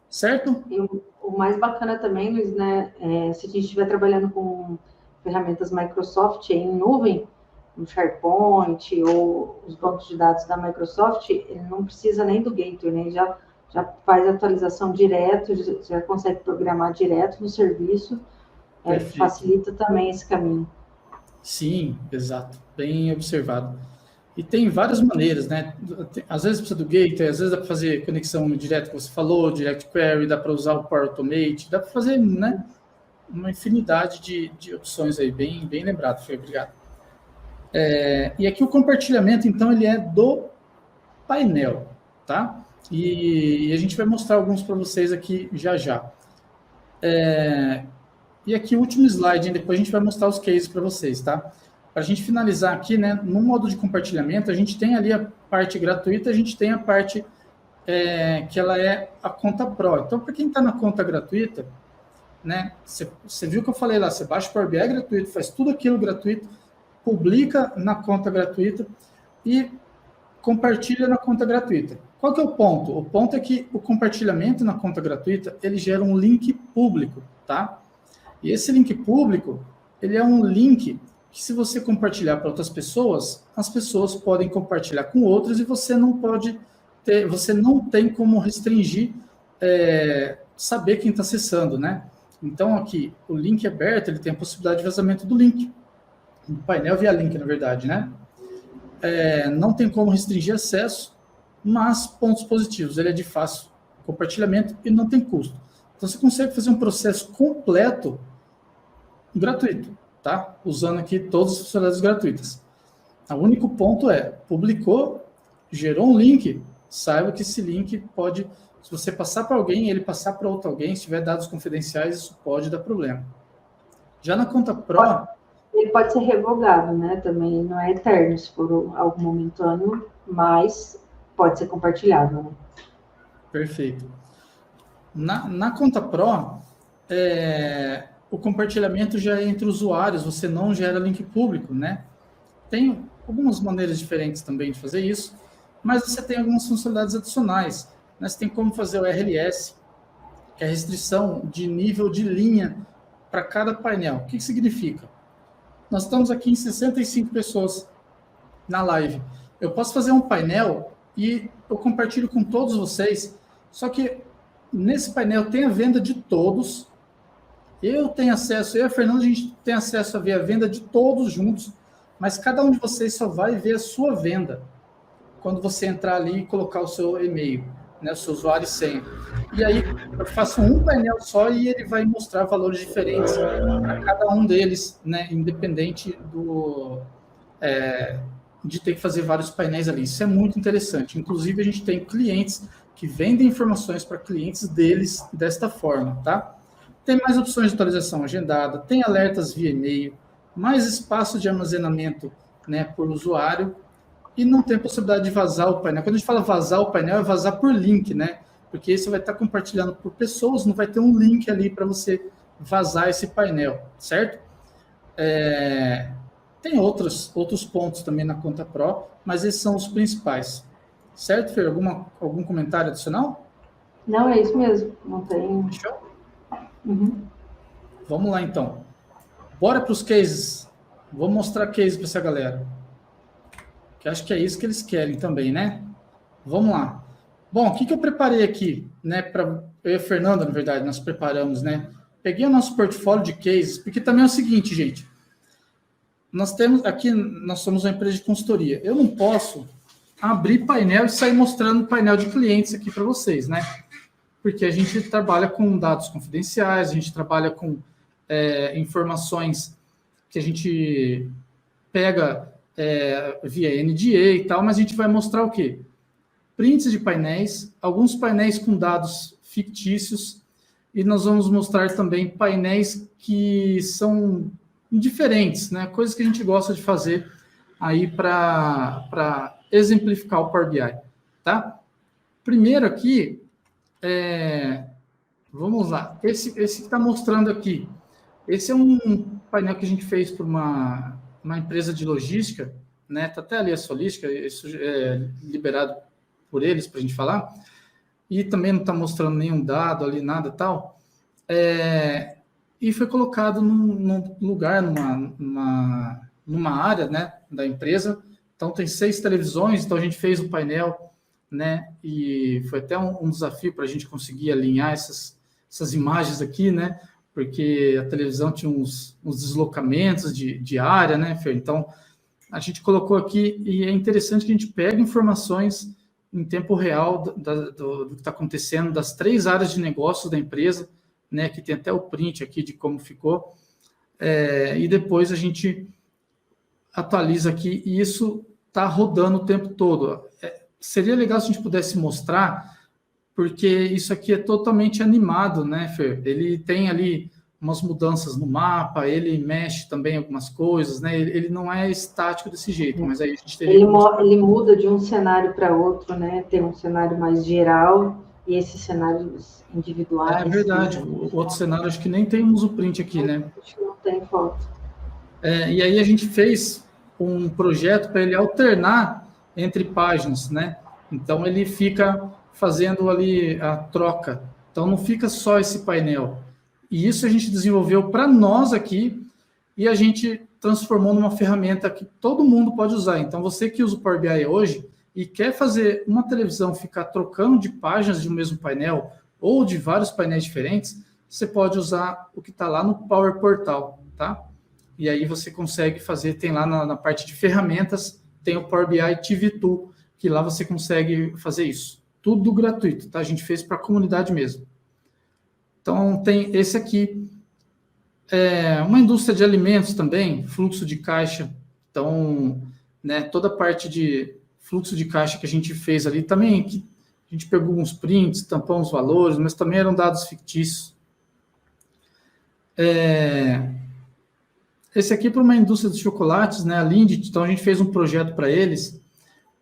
Certo? E o mais bacana também, Luiz, né, se a gente estiver trabalhando com ferramentas Microsoft em nuvem, no SharePoint ou os bancos de dados da Microsoft, ele não precisa nem do Gateway, né? Já faz a atualização direto, já consegue programar direto no serviço, facilita também esse caminho. Sim, exato, bem observado. E tem várias maneiras, né? Às vezes precisa do gateway, às vezes dá para fazer conexão direta que você falou, Direct Query, dá para usar o Power Automate, dá para fazer, né, uma infinidade de opções aí, bem lembrado, Fê, obrigado. E aqui o compartilhamento, então, ele é do painel, tá? E a gente vai mostrar alguns para vocês aqui já. E aqui o último slide, depois a gente vai mostrar os cases para vocês, tá? Para a gente finalizar aqui, né, no modo de compartilhamento, a gente tem ali a parte gratuita, a gente tem a parte que ela é a conta Pro. Então, para quem está na conta gratuita, né, você viu que eu falei lá, você baixa o Power BI gratuito, faz tudo aquilo gratuito, publica na conta gratuita e compartilha na conta gratuita. Qual que é o ponto? O ponto é que o compartilhamento na conta gratuita, ele gera um link público, tá? E esse link público, ele é um link que se você compartilhar para outras pessoas, as pessoas podem compartilhar com outros e você não tem como restringir, saber quem está acessando, né? Então, aqui, o link aberto, ele tem a possibilidade de vazamento do link. O painel via link, na verdade, né? Não tem como restringir acesso, mas pontos positivos, ele é de fácil compartilhamento e não tem custo. Então, você consegue fazer um processo completo gratuito, tá? Usando aqui todas as funcionalidades gratuitas. O único ponto publicou, gerou um link, saiba que esse link pode, se você passar para alguém, ele passar para outro alguém, se tiver dados confidenciais, isso pode dar problema. Já na conta Pro... Ele pode ser revogado, né? Também não é eterno, se for algo momentâneo, mas pode ser compartilhado, né? Perfeito. Na conta Pro, o compartilhamento já é entre usuários, você não gera link público, né? Tem algumas maneiras diferentes também de fazer isso, mas você tem algumas funcionalidades adicionais, né? Você tem como fazer o RLS, que é a restrição de nível de linha para cada painel. O que significa? Nós estamos aqui em 65 pessoas na live. Eu posso fazer um painel e eu compartilho com todos vocês, só que nesse painel tem a venda de todos, eu tenho acesso, eu e a Fernanda, a gente tem acesso a ver a venda de todos juntos, mas cada um de vocês só vai ver a sua venda quando você entrar ali e colocar o seu e-mail, né, o seu usuário e senha. E aí eu faço um painel só e ele vai mostrar valores diferentes para cada um deles, né, independente de ter que fazer vários painéis ali. Isso é muito interessante. Inclusive, a gente tem clientes que vendem informações para clientes deles desta forma, tá? Tem mais opções de atualização agendada, tem alertas via e-mail, mais espaço de armazenamento, né, por usuário, e não tem possibilidade de vazar o painel. Quando a gente fala vazar o painel, é vazar por link, né? Porque aí você vai estar compartilhando por pessoas, não vai ter um link ali para você vazar esse painel, certo? Tem outros pontos também na conta Pro, mas esses são os principais. Certo, Fer? Algum comentário adicional? Não, é isso mesmo. Não tem... Show? Uhum. Vamos lá, então. Bora para os cases. Vou mostrar case para essa galera. Que acho que é isso que eles querem também, né? Vamos lá. Bom, o que eu preparei aqui, né? Eu e a Fernanda, na verdade, nós preparamos, né? Peguei o nosso portfólio de cases, porque também é o seguinte, gente. Nós somos uma empresa de consultoria. Eu não posso abrir painel e sair mostrando painel de clientes aqui para vocês, né? Porque a gente trabalha com dados confidenciais, a gente trabalha com informações que a gente pega via NDA e tal, mas a gente vai mostrar o quê? Prints de painéis, alguns painéis com dados fictícios, e nós vamos mostrar também painéis que são diferentes, né? Coisas que a gente gosta de fazer aí para exemplificar o Power BI, tá? Primeiro aqui, vamos lá, esse que está mostrando aqui, esse é um painel que a gente fez para uma empresa de logística, né? Tá até ali a Solística, isso é liberado por eles para a gente falar, e também não está mostrando nenhum dado ali, nada tal, e foi colocado num lugar, numa área, né, da empresa. Então tem 6 televisões, então a gente fez o painel, né, e foi até um desafio para a gente conseguir alinhar essas imagens aqui, né, porque a televisão tinha uns deslocamentos de área, né, Fer? Então, a gente colocou aqui, e é interessante que a gente pega informações em tempo real do que está acontecendo, das 3 áreas de negócio da empresa, né, que tem até o print aqui de como ficou, e depois a gente atualiza aqui, e isso está rodando o tempo todo. Seria legal se a gente pudesse mostrar, porque isso aqui é totalmente animado, né, Fer? Ele tem ali umas mudanças no mapa, ele mexe também algumas coisas, né? Ele não é estático desse jeito, mas aí a gente teria... Ele muda de um cenário para outro, né? Tem um cenário mais geral e esses cenários individuais. É verdade, o outro cenário acho que nem temos o print aqui, né? Acho que não tem foto. E aí a gente fez um projeto para ele alternar entre páginas, né? Então ele fica fazendo ali a troca. Então não fica só esse painel. E isso a gente desenvolveu para nós aqui e a gente transformou numa ferramenta que todo mundo pode usar. Então você que usa o Power BI hoje e quer fazer uma televisão ficar trocando de páginas de um mesmo painel ou de vários painéis diferentes, você pode usar o que está lá no Power Portal, tá? E aí você consegue fazer, tem lá na parte de ferramentas, tem o Power BI TV Tool, que lá você consegue fazer isso. Tudo gratuito, tá? A gente fez para a comunidade mesmo. Então, tem esse aqui. Uma indústria de alimentos também, fluxo de caixa. Então, né, toda a parte de fluxo de caixa que a gente fez ali também, que a gente pegou uns prints, tampou uns valores, mas também eram dados fictícios. Esse aqui para uma indústria de chocolates, né, a Lindt, então a gente fez um projeto para eles,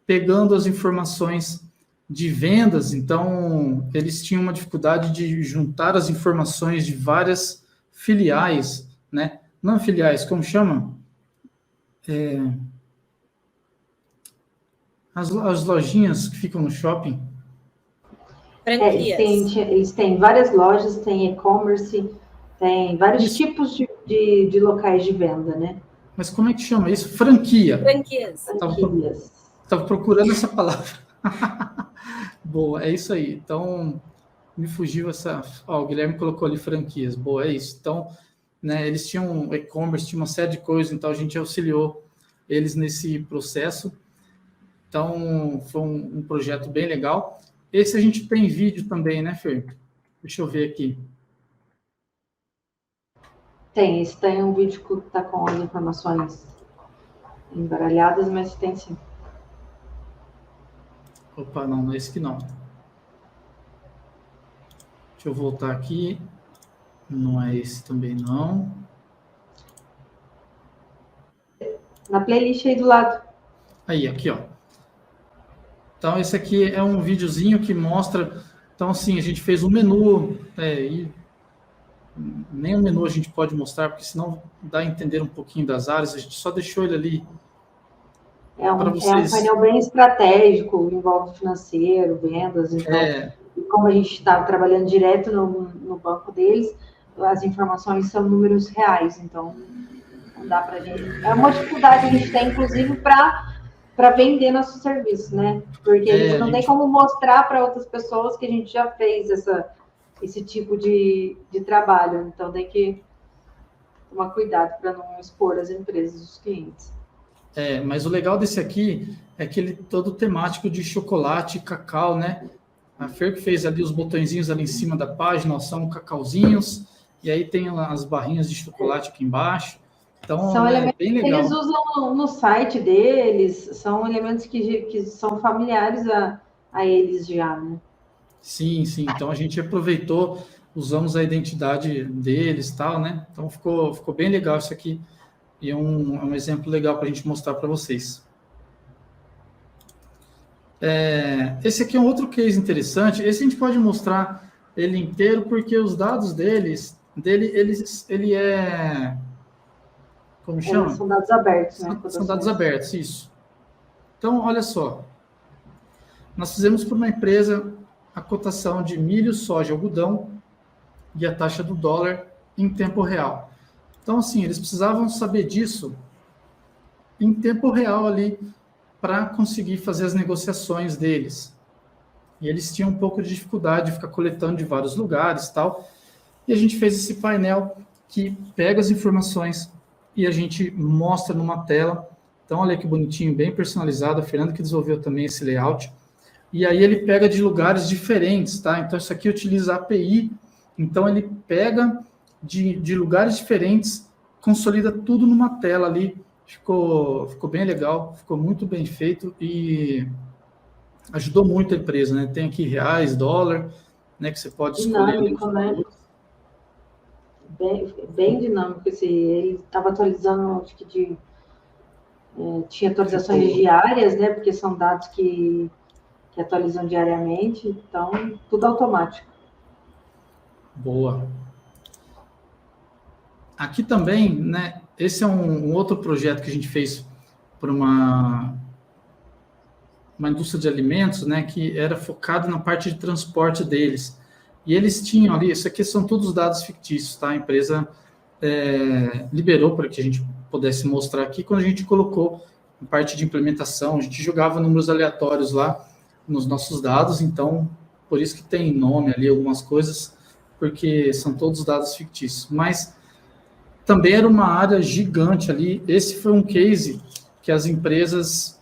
pegando as informações de vendas, então eles tinham uma dificuldade de juntar as informações de várias filiais, né? Não filiais, como chama? As lojinhas que ficam no shopping. Eles têm várias lojas, tem e-commerce, tem vários tipos de locais de venda, né? Mas como é que chama isso? Franquia. Franquias. Estava procurando essa palavra. Boa, é isso aí. Então, me fugiu essa... o Guilherme colocou ali franquias. Boa, é isso. Então, né, eles tinham e-commerce, tinha uma série de coisas, então a gente auxiliou eles nesse processo. Então, foi um projeto bem legal. Esse a gente tem vídeo também, né, Fer? Deixa eu ver aqui. Esse tem um vídeo que está com as informações embaralhadas, mas tem sim. Opa, não é esse que não. Deixa eu voltar aqui. Não é esse também, não. Na playlist aí do lado. Aí, aqui, ó. Então, esse aqui é um videozinho que mostra... Então, assim, a gente fez um menu, e nem o menu a gente pode mostrar, porque senão dá a entender um pouquinho das áreas. A gente só deixou ele ali. É um painel bem estratégico, envolve financeiro, vendas. Então, e como a gente está trabalhando direto no banco deles, as informações são números reais. Então, não dá para a gente... É uma dificuldade que a gente tem, inclusive, para vender nosso serviço, né? Porque a gente não tem como mostrar para outras pessoas que a gente já fez esse tipo de trabalho. Então, tem que tomar cuidado para não expor as empresas, os clientes. Mas o legal desse aqui é que ele é todo temático de chocolate e cacau, né? A Fer que fez ali os botõezinhos ali em cima da página, são cacauzinhos, e aí tem as barrinhas de chocolate aqui embaixo. Então, são elementos bem legal. Que eles usam no site deles, são elementos que são familiares a eles já, né? Sim. Então, a gente aproveitou, usamos a identidade deles e tal, né? Então, ficou bem legal isso aqui. E é um exemplo legal para a gente mostrar para vocês. Esse aqui é um outro case interessante. Esse a gente pode mostrar ele inteiro, porque os dados dele é... Como chama? São dados abertos, né? São dados abertos, isso. Então, olha só. Nós fizemos para uma empresa a cotação de milho, soja, algodão e a taxa do dólar em tempo real. Então, assim, eles precisavam saber disso em tempo real ali para conseguir fazer as negociações deles. E eles tinham um pouco de dificuldade de ficar coletando de vários lugares e tal. E a gente fez esse painel que pega as informações e a gente mostra numa tela. Então, olha que bonitinho, bem personalizado. A Fernanda que desenvolveu também esse layout. E aí ele pega de lugares diferentes, tá? Então, isso aqui utiliza a API. Então, ele pega de lugares diferentes, consolida tudo numa tela ali. Ficou bem legal, ficou muito bem feito e ajudou muito a empresa, né? Tem aqui reais, dólar, né? Que você pode escolher. Dinâmico, né? Bem dinâmico. Ele estava atualizando, acho que tinha atualizações diárias, né? Porque são dados que atualizam diariamente, então tudo automático. Boa. Aqui também, né? Esse é um outro projeto que a gente fez para uma indústria de alimentos, né? Que era focado na parte de transporte deles. E eles tinham ali, isso aqui são todos dados fictícios, tá? A empresa liberou para que a gente pudesse mostrar aqui. Quando a gente colocou a parte de implementação, a gente jogava números aleatórios lá nos nossos dados, então, por isso que tem nome ali, algumas coisas, porque são todos dados fictícios. Mas também era uma área gigante ali. Esse foi um case que as empresas,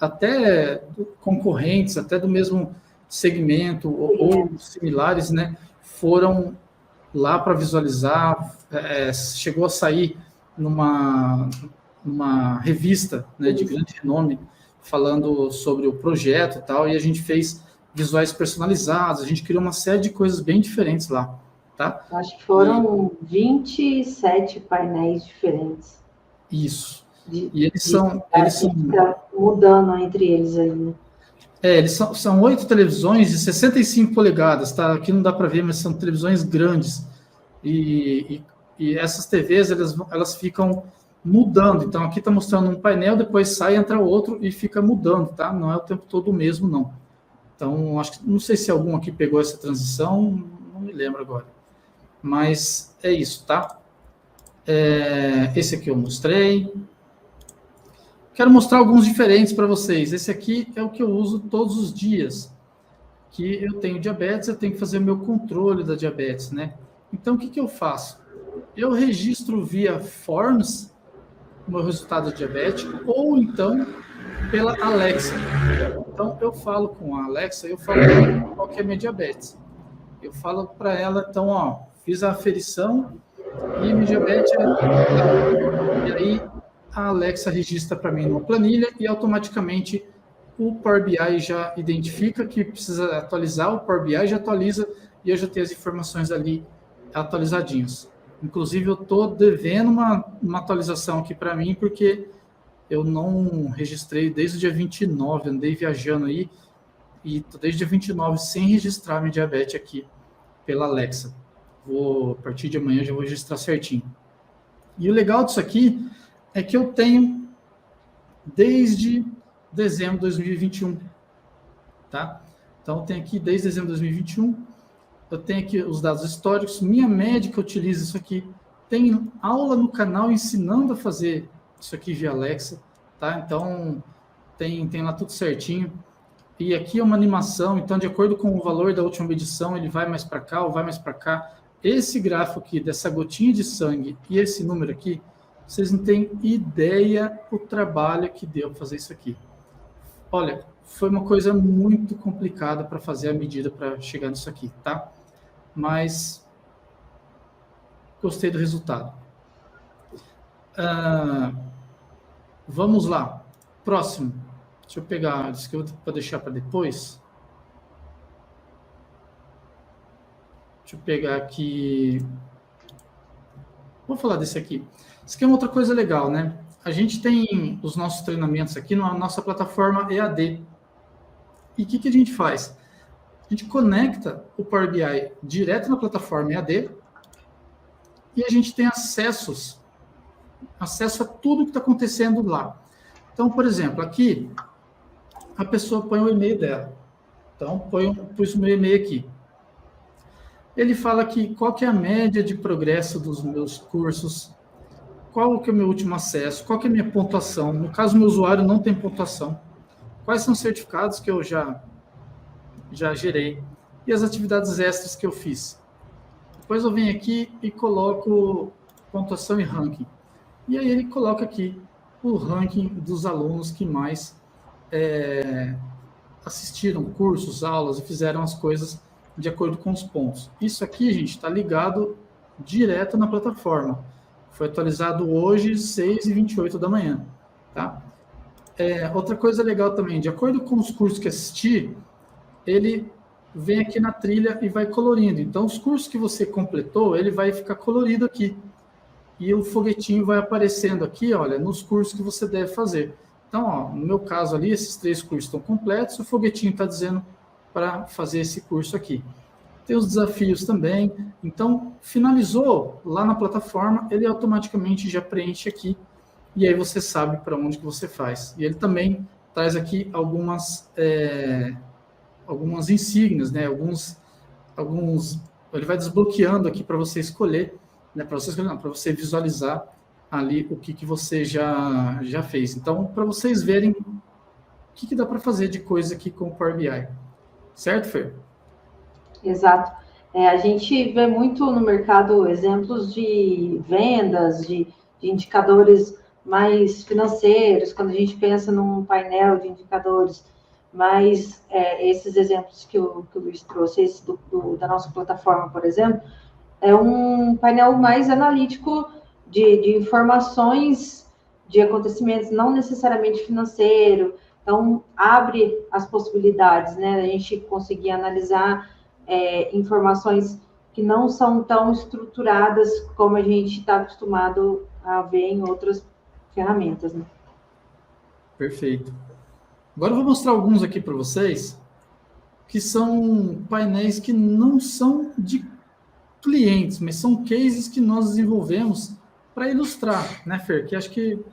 até concorrentes, até do mesmo segmento ou similares, né, foram lá para visualizar. Chegou a sair numa revista, né, de grande renome, falando sobre o projeto e tal, e a gente fez visuais personalizados, a gente criou uma série de coisas bem diferentes lá, tá? Acho que foram 27 painéis diferentes. Isso. E eles são mudando entre eles aí, né? Eles são 8 televisões de 65 polegadas, tá? Aqui não dá para ver, mas são televisões grandes. E essas TVs, elas ficam mudando. Então, aqui está mostrando um painel, depois sai, entra outro e fica mudando, tá? Não é o tempo todo o mesmo, não. Então, não sei se algum aqui pegou essa transição, não me lembro agora. Mas é isso, tá? Esse aqui eu mostrei. Quero mostrar alguns diferentes para vocês. Esse aqui é o que eu uso todos os dias. Que eu tenho diabetes, eu tenho que fazer o meu controle da diabetes, né? Então, o que eu faço? Eu registro via Forms o meu resultado diabético, ou então pela Alexa. Então, eu falo com a Alexa, eu falo qual que é a minha diabetes. Eu falo para ela, então, ó, fiz a aferição e minha diabetes é... E aí, a Alexa registra para mim numa planilha e automaticamente o Power BI já identifica que precisa atualizar, o Power BI já atualiza e eu já tenho as informações ali atualizadinhas. Inclusive, eu estou devendo uma atualização aqui para mim, porque eu não registrei desde o dia 29, andei viajando aí, e estou desde o dia 29 sem registrar minha diabetes aqui pela Alexa. A partir de amanhã, já vou registrar certinho. E o legal disso aqui é que eu tenho desde dezembro de 2021, tá? Então, eu tenho aqui desde dezembro de 2021, eu tenho aqui os dados históricos, minha médica utiliza isso aqui, tem aula no canal ensinando a fazer isso aqui via Alexa, tá? Então, tem lá tudo certinho. E aqui é uma animação, então, de acordo com o valor da última medição, ele vai mais para cá ou vai mais para cá. Esse gráfico aqui, dessa gotinha de sangue e esse número aqui, vocês não têm ideia o trabalho que deu fazer isso aqui. Olha, foi uma coisa muito complicada para fazer a medida para chegar nisso aqui, tá? Mas gostei do resultado. Vamos lá. Próximo. Deixa eu pegar, isso que eu vou deixar para depois. Deixa eu pegar aqui. Vou falar desse aqui. Isso aqui é uma outra coisa legal, né? A gente tem os nossos treinamentos aqui na nossa plataforma EAD. E o que a gente faz? A gente conecta o Power BI direto na plataforma EAD e a gente tem acesso a tudo que está acontecendo lá. Então, por exemplo, aqui a pessoa põe o e-mail dela. Então, pus o meu e-mail aqui. Ele fala aqui qual que é a média de progresso dos meus cursos, qual que é o meu último acesso, qual que é a minha pontuação. No caso, meu usuário não tem pontuação. Quais são os certificados que eu já gerei e as atividades extras que eu fiz. Depois eu venho aqui e coloco pontuação e ranking. E aí ele coloca aqui o ranking dos alunos que mais assistiram cursos, aulas e fizeram as coisas de acordo com os pontos. Isso aqui, gente, está ligado direto na plataforma. Foi atualizado hoje, 6h28 da manhã. Tá? Outra coisa legal também, de acordo com os cursos que assisti, ele vem aqui na trilha e vai colorindo. Então, os cursos que você completou, ele vai ficar colorido aqui. E o foguetinho vai aparecendo aqui, olha, nos cursos que você deve fazer. Então, ó, no meu caso ali, esses 3 cursos estão completos, o foguetinho está dizendo para fazer esse curso aqui. Tem os desafios também. Então, finalizou lá na plataforma, ele automaticamente já preenche aqui, e aí você sabe para onde que você faz. E ele também traz aqui algumas insígnias, né? Ele vai desbloqueando aqui para você escolher, né? Para você visualizar ali o que você já fez. Então, para vocês verem o que dá para fazer de coisa aqui com o Power BI. Certo, Fer? Exato. A gente vê muito no mercado exemplos de vendas, de indicadores mais financeiros, quando a gente pensa num painel de indicadores. Mas esses exemplos que o Luiz trouxe, esse da nossa plataforma, por exemplo, é um painel mais analítico de informações de acontecimentos, não necessariamente financeiro. Então, abre as possibilidades, né? A gente conseguir analisar informações que não são tão estruturadas como a gente está acostumado a ver em outras ferramentas, né? Perfeito. Agora eu vou mostrar alguns aqui para vocês, que são painéis que não são de clientes, mas são cases que nós desenvolvemos para ilustrar, né, Fer? Que acho que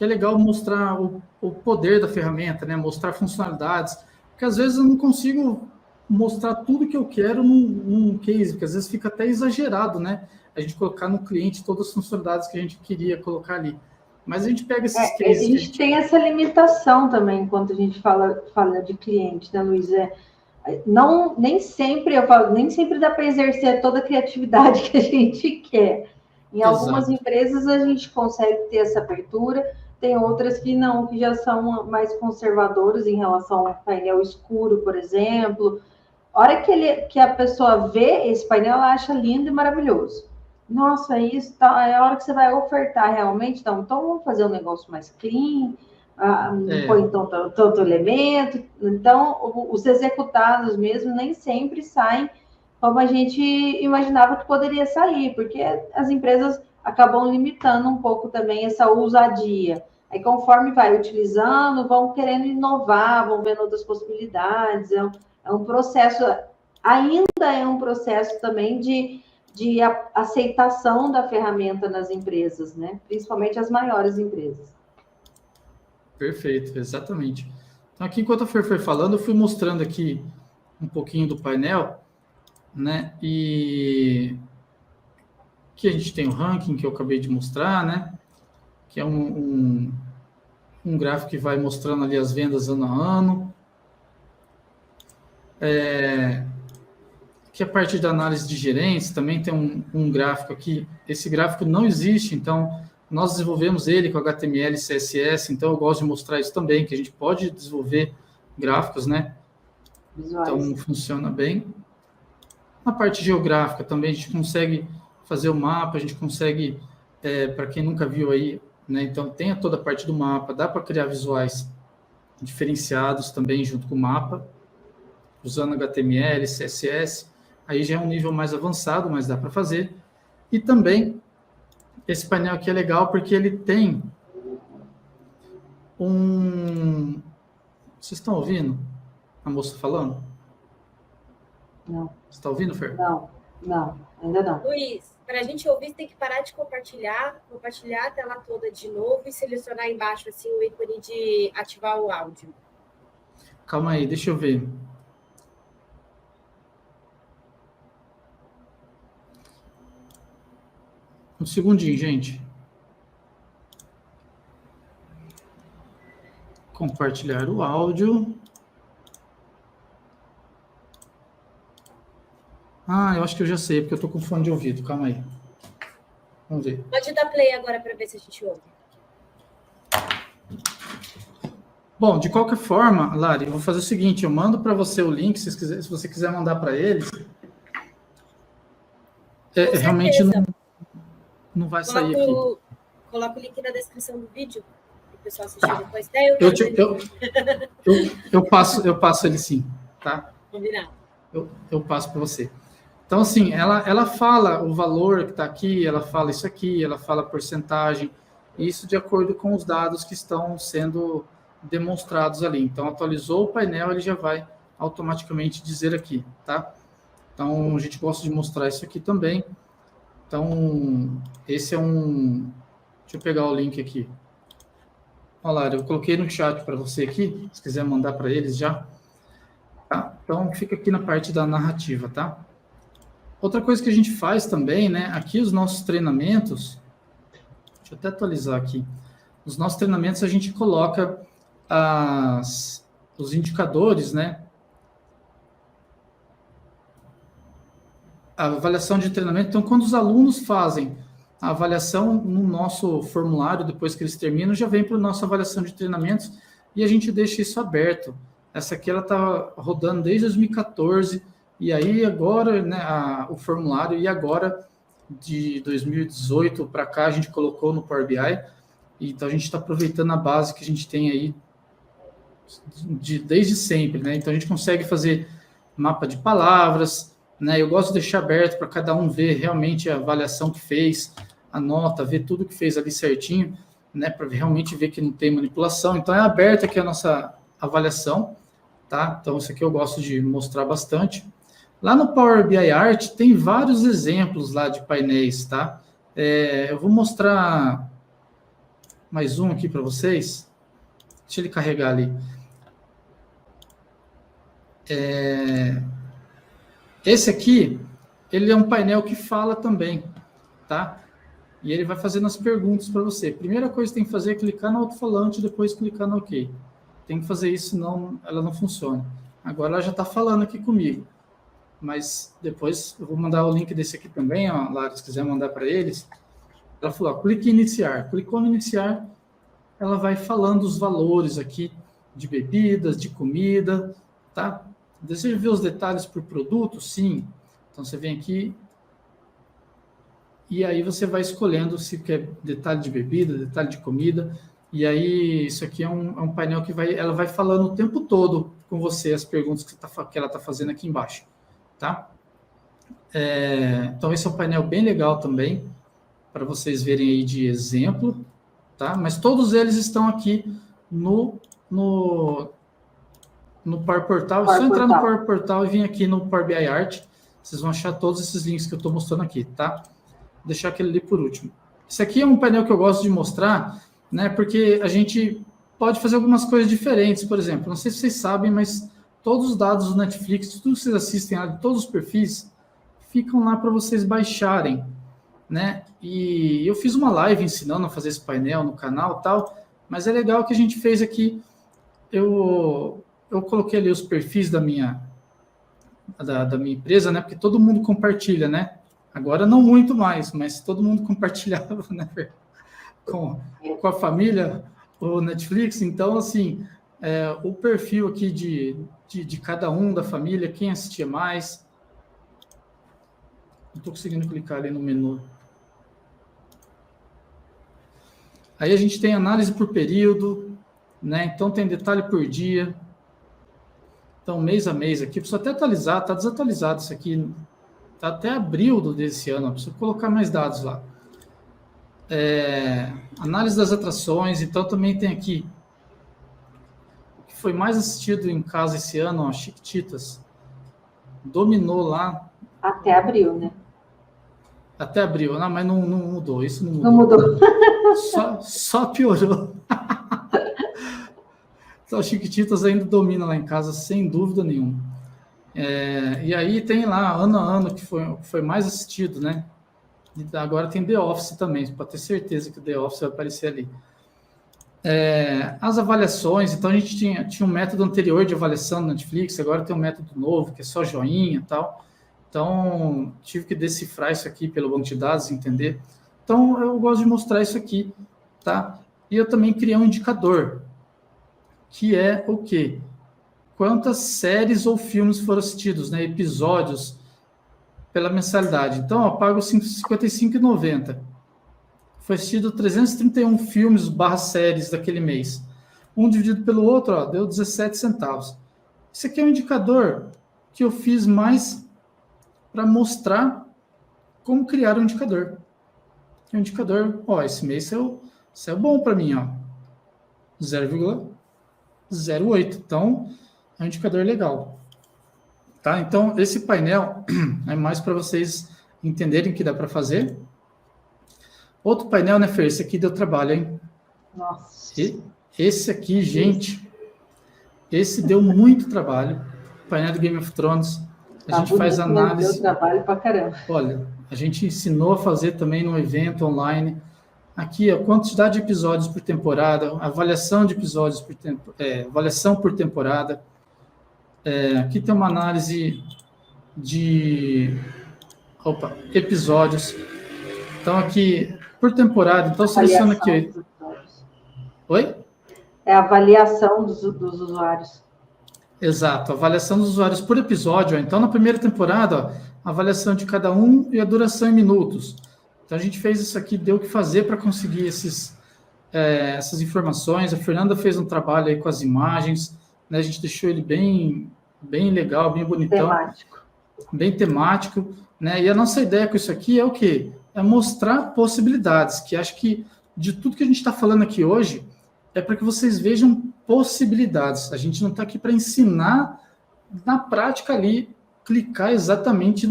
é legal mostrar o poder da ferramenta, né? Mostrar funcionalidades, porque às vezes eu não consigo mostrar tudo que eu quero num case, porque às vezes fica até exagerado, né? A gente colocar no cliente todas as funcionalidades que a gente queria colocar ali. Mas a gente pega esses cases... A gente tem essa limitação também, enquanto a gente fala de cliente, né, Luiz? Nem sempre dá para exercer toda a criatividade que a gente quer. Em algumas empresas a gente consegue ter essa abertura, tem outras que não, que já são mais conservadoras em relação ao painel escuro, por exemplo. A hora que a pessoa vê esse painel, ela acha lindo e maravilhoso. Nossa, isso tá, é a hora que você vai ofertar realmente, então vamos fazer um negócio mais clean, não põe tanto elemento. Então, os executados mesmo nem sempre saem como a gente imaginava que poderia sair, porque as empresas acabam limitando um pouco também essa ousadia. Aí, conforme vai utilizando, vão querendo inovar, vão vendo outras possibilidades. É um processo, ainda é um processo também de aceitação da ferramenta nas empresas, né? Principalmente as maiores empresas. Perfeito, exatamente. Então, aqui, enquanto a Fer foi falando, eu fui mostrando aqui um pouquinho do painel, né? E aqui a gente tem o ranking que eu acabei de mostrar, né? Que é um gráfico que vai mostrando ali as vendas ano a ano. Aqui a parte da análise de gerentes também tem um gráfico aqui. Esse gráfico não existe, então nós desenvolvemos ele com HTML e CSS, então eu gosto de mostrar isso também, que a gente pode desenvolver gráficos, né? Visuais. Então funciona bem. Na parte geográfica também a gente consegue fazer o mapa, a gente consegue, para quem nunca viu aí, né? Então tem toda a parte do mapa, dá para criar visuais diferenciados também junto com o mapa, usando HTML, CSS, aí já é um nível mais avançado, mas dá para fazer. E também, esse painel aqui é legal porque ele tem Vocês estão ouvindo a moça falando? Não. Você está ouvindo, Fer? Não, ainda não. Luiz, para a gente ouvir, você tem que parar de compartilhar a tela toda de novo e selecionar embaixo assim, o ícone de ativar o áudio. Calma aí, deixa eu ver. Um segundinho, gente. Compartilhar o áudio. Ah, eu acho que eu já sei, porque eu estou com fone de ouvido. Calma aí. Vamos ver. Pode dar play agora para ver se a gente ouve. Bom, de qualquer forma, Lari, eu vou fazer o seguinte, eu mando para você o link, se você quiser mandar para eles. Realmente não vai sair aqui. Coloca o link na descrição do vídeo, para o pessoal assistir depois. Eu passo ele sim, tá? Combinado. Eu passo para você. Então, assim, ela fala o valor que está aqui, ela fala isso aqui, ela fala a porcentagem, isso de acordo com os dados que estão sendo demonstrados ali. Então, atualizou o painel, ele já vai automaticamente dizer aqui, tá? Então, a gente gosta de mostrar isso aqui também. Então, esse é um... Deixa eu pegar o link aqui. Olha lá, eu coloquei no chat para você aqui, se quiser mandar para eles já. Tá? Então, fica aqui na parte da narrativa, tá? Outra coisa que a gente faz também, né? Aqui os nossos treinamentos... Deixa eu até atualizar aqui. Nos nossos treinamentos, a gente coloca os indicadores, né? A avaliação de treinamento. Então, quando os alunos fazem a avaliação no nosso formulário, depois que eles terminam, já vem para a nossa avaliação de treinamentos e a gente deixa isso aberto. Essa aqui, ela está rodando desde 2014, e aí agora, né, o formulário, e agora, de 2018 para cá, a gente colocou no Power BI, então a gente está aproveitando a base que a gente tem aí desde sempre, né? Então a gente consegue fazer mapa de palavras, né? Eu gosto de deixar aberto para cada um ver realmente a avaliação que fez, a nota, ver tudo que fez ali certinho, né? Para realmente ver que não tem manipulação. Então é aberta aqui a nossa avaliação, tá? Então isso aqui eu gosto de mostrar bastante. Lá no Power BI Art tem vários exemplos lá de painéis, tá? Eu vou mostrar mais um aqui para vocês. Deixa ele carregar ali. Esse aqui, ele é um painel que fala também, tá? E ele vai fazendo as perguntas para você. Primeira coisa que tem que fazer é clicar no alto-falante e depois clicar no OK. Tem que fazer isso, senão ela não funciona. Agora ela já está falando aqui comigo. Mas depois eu vou mandar o link desse aqui também, ó, Lara, se quiser mandar para eles. Ela falou, ó, clique em iniciar. Clicou no iniciar, ela vai falando os valores aqui de bebidas, de comida, tá? Deseja ver os detalhes por produto? Sim. Então, você vem aqui e aí você vai escolhendo se quer detalhe de bebida, detalhe de comida. E aí, isso aqui é um painel que ela vai falando o tempo todo com você as perguntas que ela está fazendo aqui embaixo, tá? Então, esse é um painel bem legal também, para vocês verem aí de exemplo, tá? Mas todos eles estão aqui no Power Portal. É só entrar no Power Portal e vir aqui no Power BI Art. Vocês vão achar todos esses links que eu estou mostrando aqui, tá? Vou deixar aquele ali por último. Esse aqui é um painel que eu gosto de mostrar, né? Porque a gente pode fazer algumas coisas diferentes. Por exemplo, não sei se vocês sabem, mas todos os dados do Netflix, tudo que vocês assistem lá, todos os perfis, ficam lá para vocês baixarem, né? E eu fiz uma live ensinando a fazer esse painel no canal e tal, mas é legal que a gente fez aqui. Eu coloquei ali os perfis da minha empresa, né? Porque todo mundo compartilha, né? Agora não muito mais, mas todo mundo compartilhava, né? Com a família, o Netflix. Então, assim, o perfil aqui de cada um da família, quem assistia mais. Não estou conseguindo clicar ali no menu. Aí a gente tem análise por período, né? Então tem detalhe por dia. Então, mês a mês aqui, preciso até atualizar, está desatualizado isso aqui, está até abril desse ano, preciso colocar mais dados lá. Análise das atrações, então também tem aqui o que foi mais assistido em casa esse ano, ó, Chiquititas, dominou lá. Até abril, né? Até abril, não, mas não mudou, isso não mudou. Não mudou. Só piorou. Então, Chiquititas ainda domina lá em casa, sem dúvida nenhuma. E aí tem lá, ano a ano, que foi mais assistido, né? E agora tem The Office também, para ter certeza que o The Office vai aparecer ali. As avaliações, então a gente tinha um método anterior de avaliação no Netflix, agora tem um método novo, que é só joinha e tal. Então, tive que decifrar isso aqui pelo banco de dados, entender. Então, eu gosto de mostrar isso aqui, tá? E eu também criei um indicador, que é o quê? Quantas séries ou filmes foram assistidos, né? Episódios pela mensalidade. Então, eu pago R$ 55,90. Foi assistido 331 filmes / séries daquele mês. Um dividido pelo outro, ó, deu 17 centavos. Esse aqui é um indicador que eu fiz mais para mostrar como criar um indicador. O indicador, ó, esse mês saiu bom para mim, ó, 0,08. Então, é um indicador legal. Tá? Então, esse painel é mais para vocês entenderem que dá para fazer. Outro painel, né, Fer? Esse aqui deu trabalho, hein? Nossa. Esse aqui, gente, esse deu muito trabalho. Painel do Game of Thrones. A gente faz análise. Deu trabalho pra caramba. Olha, a gente ensinou a fazer também no evento online. Aqui, a quantidade de episódios por temporada, avaliação de episódios avaliação por temporada. Aqui tem uma análise de episódios. Então, aqui, por temporada, então seleciona aqui. Oi? É a avaliação dos usuários. Exato, avaliação dos usuários por episódio. Então, na primeira temporada, ó, a avaliação de cada um e a duração em minutos. Então, a gente fez isso aqui, deu o que fazer para conseguir essas informações. A Fernanda fez um trabalho aí com as imagens, né? A gente deixou ele bem legal, bem bonitão. Temático. Bem temático, né? E a nossa ideia com isso aqui é o quê? É mostrar possibilidades, que acho que de tudo que a gente está falando aqui hoje, é para que vocês vejam possibilidades. A gente não está aqui para ensinar na prática ali, clicar exatamente,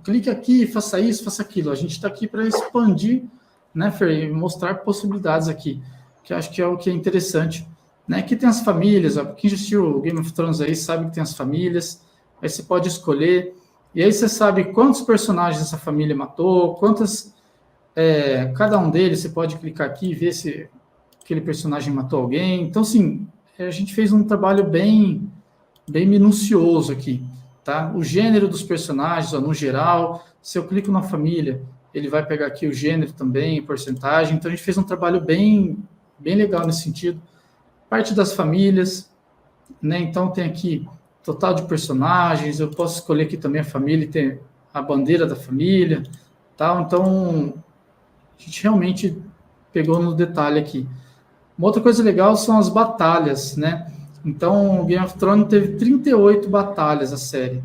clique aqui, faça isso, faça aquilo. A gente está aqui para expandir, né, Fer, e mostrar possibilidades aqui, que acho que é o que é interessante. Né? Aqui tem as famílias, ó, quem já assistiu o Game of Thrones aí sabe que tem as famílias, aí você pode escolher, e aí você sabe quantos personagens essa família matou, cada um deles, você pode clicar aqui e ver se aquele personagem matou alguém. Então, assim, a gente fez um trabalho bem minucioso aqui, tá? O gênero dos personagens, ó, no geral, se eu clico na família, ele vai pegar aqui o gênero também, porcentagem. Então, a gente fez um trabalho bem legal nesse sentido. Parte das famílias, né? Então, tem aqui total de personagens, eu posso escolher aqui também a família, tem a bandeira da família, tal. Então, a gente realmente pegou no detalhe aqui. Uma outra coisa legal são as batalhas, né? Então, o Game of Thrones teve 38 batalhas, a série.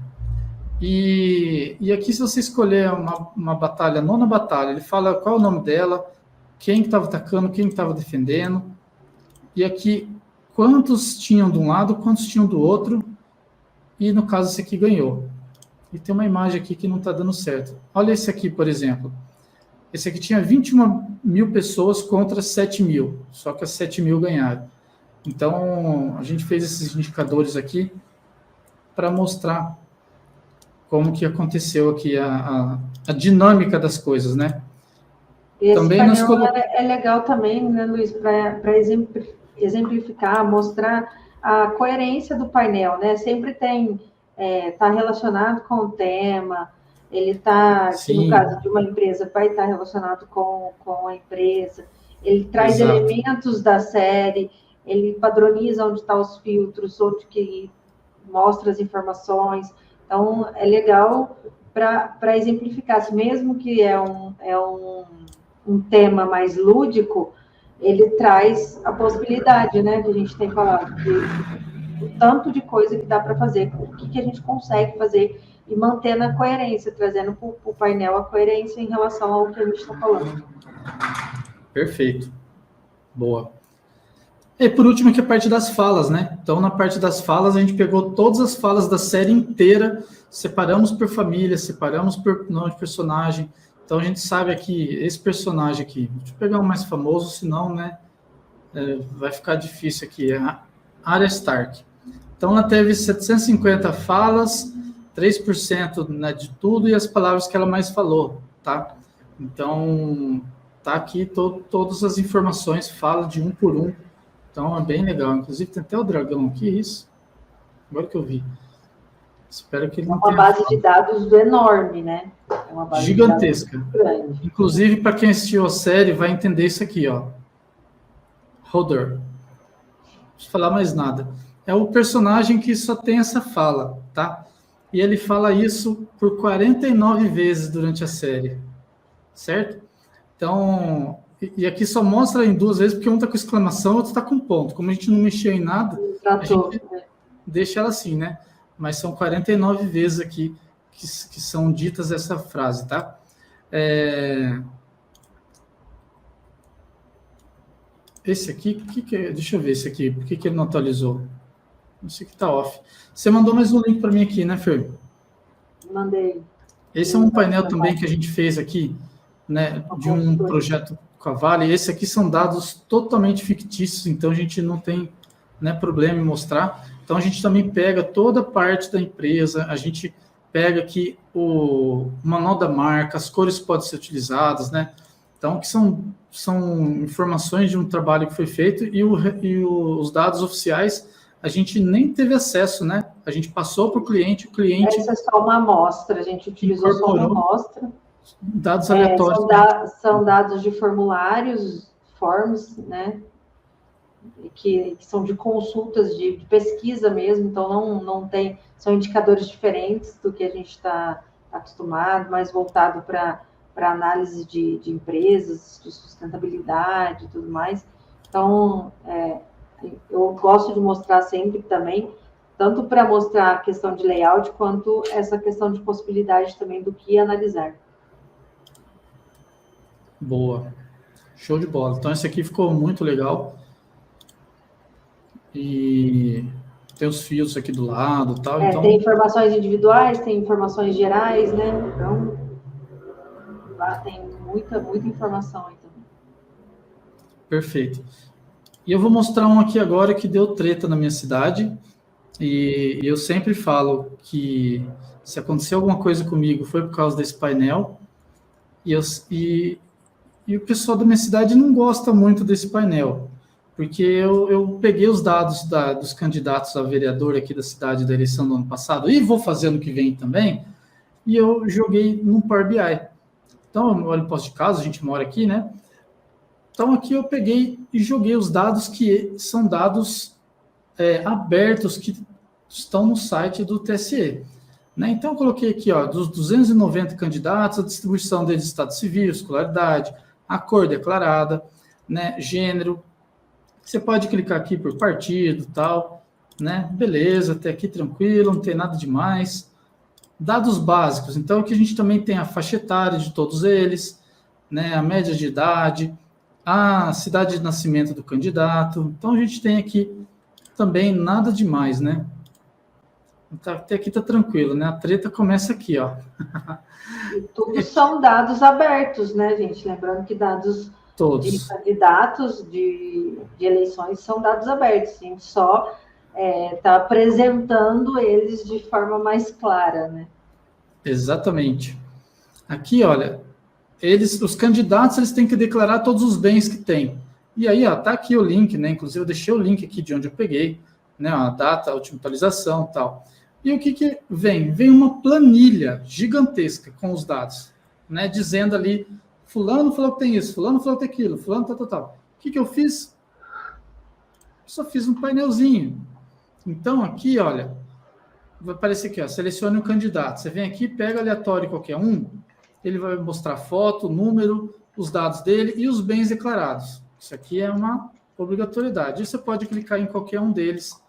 E aqui, se você escolher uma batalha, a 9ª batalha, ele fala qual é o nome dela, quem estava atacando, quem estava defendendo. E aqui, quantos tinham de um lado, quantos tinham do outro. E, no caso, esse aqui ganhou. E tem uma imagem aqui que não está dando certo. Olha esse aqui, por exemplo. Esse aqui tinha 21 mil pessoas contra 7 mil. Só que as 7 mil ganharam. Então, a gente fez esses indicadores aqui para mostrar como que aconteceu aqui a dinâmica das coisas, né? Esse também é legal também, né, Luiz, para exemplificar, mostrar a coerência do painel, né? Sempre tá relacionado com o tema, ele está, no caso de uma empresa, vai estar relacionado com a empresa, ele traz elementos da série, ele padroniza onde estão os filtros, onde que mostra as informações. Então, é legal para exemplificar, mesmo que é um tema mais lúdico, ele traz a possibilidade, né, que a gente tem falado, do tanto de coisa que dá para fazer, o que a gente consegue fazer e mantendo a coerência, trazendo para o painel a coerência em relação ao que a gente está falando. Perfeito. Boa. E por último aqui a parte das falas, né? Então, na parte das falas, a gente pegou todas as falas da série inteira, separamos por família, separamos por nome de personagem. Então, a gente sabe aqui, esse personagem aqui, deixa eu pegar um mais famoso, senão, né, vai ficar difícil aqui, é a Arya Stark. Então, ela teve 750 falas, 3%, né, de tudo e as palavras que ela mais falou, tá? Então, tá aqui todas as informações, fala de um por um. Então, é bem legal. Inclusive, tem até o dragão aqui, isso. Agora que eu vi. Espero que ele É não uma tenha base falado. de dados enorme, né? É uma base Gigantesca. de dados grande. Inclusive, para quem assistiu a série, vai entender isso aqui, ó. Hodor. Não preciso falar mais nada. É o personagem que só tem essa fala, tá? E ele fala isso por 49 vezes durante a série, certo? Então, e aqui só mostra em 2 vezes, porque um tá com exclamação, o outro tá com ponto. Como a gente não mexeu em nada, a gente deixa ela assim, né? Mas são 49 vezes aqui que são ditas essa frase, tá? Esse aqui, deixa eu ver esse aqui, por que ele não atualizou? Esse aqui tá off. Você mandou mais um link para mim aqui, né, Fer? Mandei. Esse é um painel também que a gente fez aqui, né, de um projeto com a Vale. Esse aqui são dados totalmente fictícios, então a gente não tem, né, problema em mostrar. Então a gente também pega toda a parte da empresa, a gente pega aqui o manual da marca, as cores podem ser utilizadas, né? Então, que são informações de um trabalho que foi feito e os dados oficiais a gente nem teve acesso, né? A gente passou para o cliente. Essa é só uma amostra, a gente utilizou só uma amostra. Dados aleatórios. São dados de formulários, forms, né? Que são de consultas, de pesquisa mesmo, então não tem, são indicadores diferentes do que a gente está acostumado, mais voltado para análise de empresas, de sustentabilidade e tudo mais. Então, eu gosto de mostrar sempre também, tanto para mostrar a questão de layout, quanto essa questão de possibilidade também do que analisar. Boa. Show de bola. Então, esse aqui ficou muito legal. E tem os fios aqui do lado e tal. Então... Tem informações individuais, tem informações gerais, né? Então, lá tem muita informação aí também. Perfeito. E eu vou mostrar um aqui agora que deu treta na minha cidade. E eu sempre falo que se acontecer alguma coisa comigo foi por causa desse painel. E o pessoal da minha cidade não gosta muito desse painel. Porque eu peguei os dados dos candidatos a vereador aqui da cidade da eleição do ano passado, e vou fazer ano que vem também, e eu joguei no Power BI. Então, eu moro em Poços de Caldas, a gente mora aqui, né? Então, aqui eu peguei e joguei os dados que são dados abertos, que estão no site do TSE. Né? Então, eu coloquei aqui, ó, dos 290 candidatos, a distribuição deles, estado civil, escolaridade, a cor declarada, né, gênero. Você pode clicar aqui por partido, tal, né? Beleza, até aqui tranquilo, não tem nada demais. Dados básicos, então aqui a gente também tem a faixa etária de todos eles, né? A média de idade, a cidade de nascimento do candidato. Então a gente tem aqui também nada demais, né? Até aqui tá tranquilo, né? A treta começa aqui, ó. E tudo são dados abertos, né, gente? Lembrando que dados todos de candidatos de eleições são dados abertos. A gente só está apresentando eles de forma mais clara, né? Exatamente. Aqui, olha, os candidatos, eles têm que declarar todos os bens que têm. E aí, ó, tá aqui o link, né? Inclusive, eu deixei o link aqui de onde eu peguei, né? A data, a última atualização e tal. E o que vem? Vem uma planilha gigantesca com os dados, né? Dizendo ali, fulano falou que tem isso, fulano falou que tem aquilo, fulano tal. O que eu fiz? Só fiz um painelzinho. Então, aqui, olha, vai aparecer aqui, ó, selecione um candidato. Você vem aqui, pega aleatório qualquer um, ele vai mostrar foto, número, os dados dele e os bens declarados. Isso aqui é uma obrigatoriedade. E você pode clicar em qualquer um deles,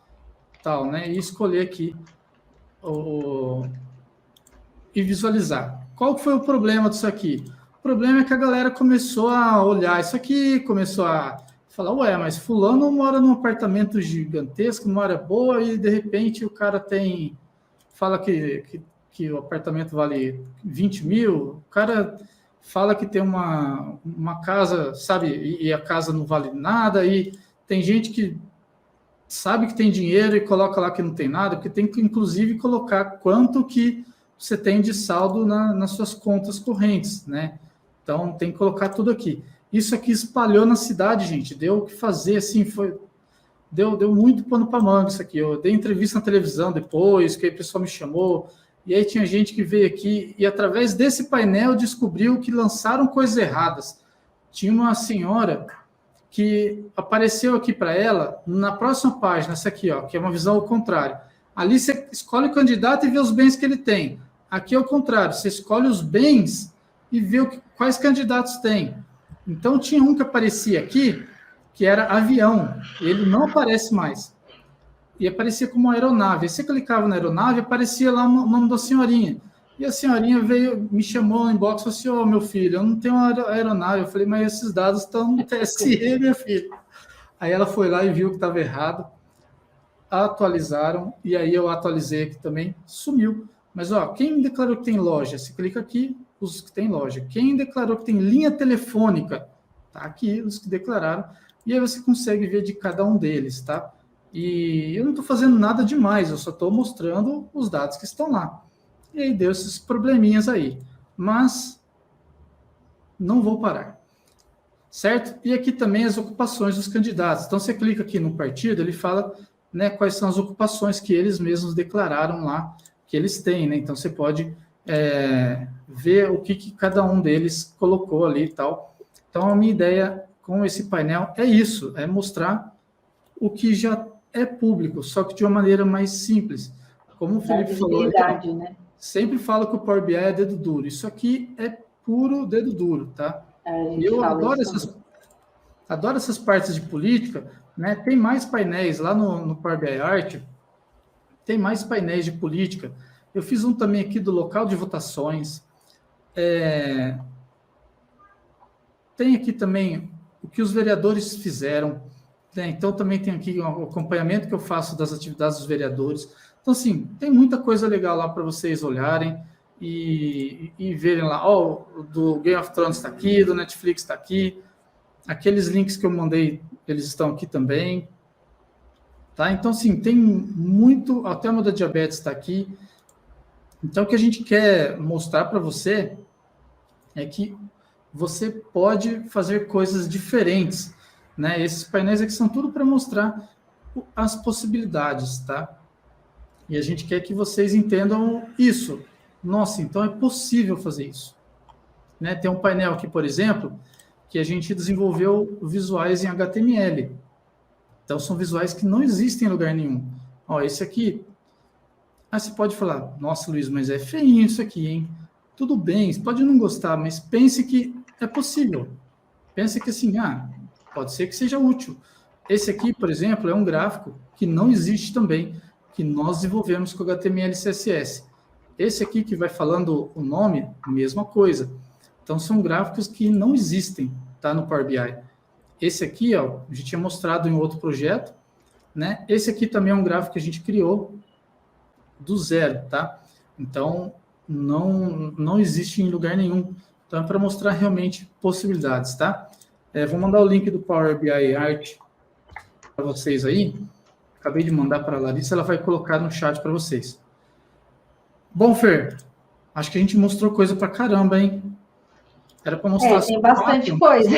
tal, né? E escolher aqui e visualizar. Qual foi o problema disso aqui? O problema é que a galera começou a olhar isso aqui, começou a falar, ué, mas fulano mora num apartamento gigantesco, numa área boa, e de repente o cara fala que o apartamento vale 20 mil, o cara fala que tem uma casa, sabe, e a casa não vale nada, e tem gente que sabe que tem dinheiro e coloca lá que não tem nada, porque tem que, inclusive, colocar quanto que você tem de saldo nas suas contas correntes, né? Então, tem que colocar tudo aqui. Isso aqui espalhou na cidade, gente, deu o que fazer, assim, deu muito pano para manga isso aqui. Eu dei entrevista na televisão depois, que aí o pessoal me chamou, e aí tinha gente que veio aqui e através desse painel descobriu que lançaram coisas erradas. Tinha uma senhora que apareceu aqui para ela, na próxima página, essa aqui, ó, que é uma visão ao contrário. Ali você escolhe o candidato e vê os bens que ele tem. Aqui é o contrário, você escolhe os bens e vê quais candidatos tem. Então, tinha um que aparecia aqui, que era avião, ele não aparece mais. E aparecia como aeronave. Aí você clicava na aeronave, aparecia lá o nome da senhorinha. E a senhorinha veio, me chamou no inbox e falou assim, ô, meu filho, eu não tenho aeronave. Eu falei, mas esses dados estão no TSE, minha filha. Aí ela foi lá e viu que estava errado, atualizaram, e aí eu atualizei aqui também, sumiu. Mas, ó, quem declarou que tem loja? Você clica aqui, os que tem loja. Quem declarou que tem linha telefônica? Tá aqui, os que declararam. E aí você consegue ver de cada um deles, tá? E eu não estou fazendo nada demais, eu só estou mostrando os dados que estão lá. E aí deu esses probleminhas aí. Mas não vou parar. Certo? E aqui também as ocupações dos candidatos. Então, você clica aqui no partido, ele fala, né, quais são as ocupações que eles mesmos declararam lá, que eles têm, né? Então, você pode ver o que cada um deles colocou ali e tal. Então, a minha ideia com esse painel é isso, é mostrar o que já é público, só que de uma maneira mais simples. Como o Felipe falou, né? Sempre falo que o Power BI é dedo duro. Isso aqui é puro dedo duro, tá? Eu adoro essas partes de política, né? Tem mais painéis lá no Power BI Art, tem mais painéis de política. Eu fiz um também aqui do local de votações. Tem aqui também o que os vereadores fizeram, né? Então, também tem aqui o acompanhamento que eu faço das atividades dos vereadores. Então, assim, tem muita coisa legal lá para vocês olharem e verem lá. Ó, do Game of Thrones está aqui, do Netflix está aqui. Aqueles links que eu mandei, eles estão aqui também. Tá? Então, assim, tem muito... Até o da diabetes está aqui. Então, o que a gente quer mostrar para você é que você pode fazer coisas diferentes, né? Esses painéis aqui são tudo para mostrar as possibilidades, tá? E a gente quer que vocês entendam isso. Nossa, então é possível fazer isso. Né? Tem um painel aqui, por exemplo, que a gente desenvolveu visuais em HTML. Então, são visuais que não existem em lugar nenhum. Ó, esse aqui... você pode falar, nossa, Luiz, mas é feinho isso aqui, hein? Tudo bem, você pode não gostar, mas pense que é possível. Pense que, assim, pode ser que seja útil. Esse aqui, por exemplo, é um gráfico que não existe também, que nós desenvolvemos com HTML e CSS. Esse aqui que vai falando o nome, mesma coisa. Então, são gráficos que não existem, tá, no Power BI. Esse aqui, ó, a gente tinha mostrado em outro projeto, né? Esse aqui também é um gráfico que a gente criou do zero, tá? Então, não existe em lugar nenhum. Então, é para mostrar realmente possibilidades, tá? Vou mandar o link do Power BI Art para vocês aí. Acabei de mandar para a Larissa, ela vai colocar no chat para vocês. Bom, Fer, acho que a gente mostrou coisa para caramba, hein? Era para mostrar tem bastante coisa.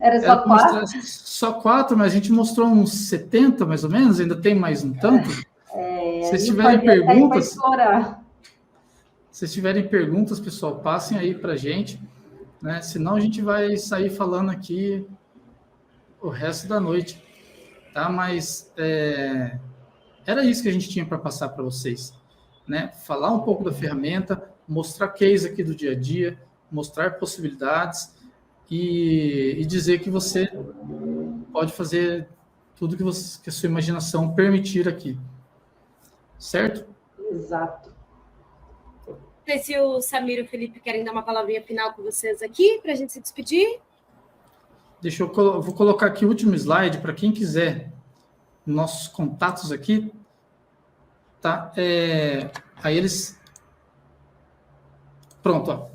Era só 4? Só 4, mas a gente mostrou uns 70, mais ou menos, ainda tem mais um tanto. Se vocês tiverem perguntas... Se vocês tiverem perguntas, pessoal, passem aí para a gente, né? Senão a gente vai sair falando aqui o resto da noite, tá? Mas era isso que a gente tinha para passar para vocês, né? Falar um pouco da ferramenta, mostrar case aqui do dia a dia, mostrar possibilidades e dizer que você pode fazer tudo que a sua imaginação permitir aqui, certo? Exato. Não sei se o Samir e o Felipe querem dar uma palavrinha final com vocês aqui, para a gente se despedir. Vou colocar aqui o último slide para quem quiser nossos contatos aqui, tá? Aí eles... Pronto, ó.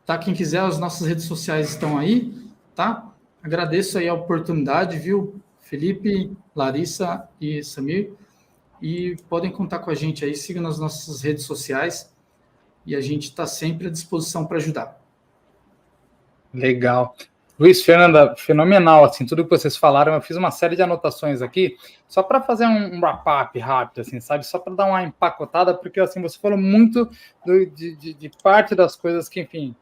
Tá? Quem quiser, as nossas redes sociais estão aí, tá? Agradeço aí a oportunidade, viu? Felipe, Larissa e Samir. E podem contar com a gente aí, sigam nas nossas redes sociais e a gente está sempre à disposição para ajudar. Legal. Luiz, Fernanda, fenomenal, assim, tudo que vocês falaram, eu fiz uma série de anotações aqui, só para fazer um wrap-up rápido, assim, sabe, só para dar uma empacotada, porque, assim, você falou muito de parte das coisas que, enfim,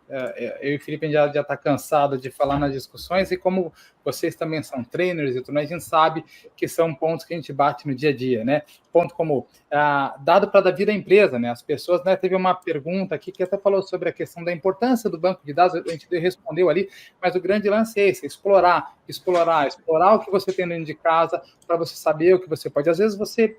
eu e o Felipe já está cansado de falar nas discussões, e como vocês também são trainers e tudo mais, a gente sabe que são pontos que a gente bate no dia a dia, né, ponto como dado para dar vida à empresa, né, as pessoas, né, teve uma pergunta aqui que até falou sobre a questão da importância do banco de dados, a gente respondeu ali, mas o grande lance é esse, explorar o que você tem dentro de casa, para você saber o que você pode. Às vezes você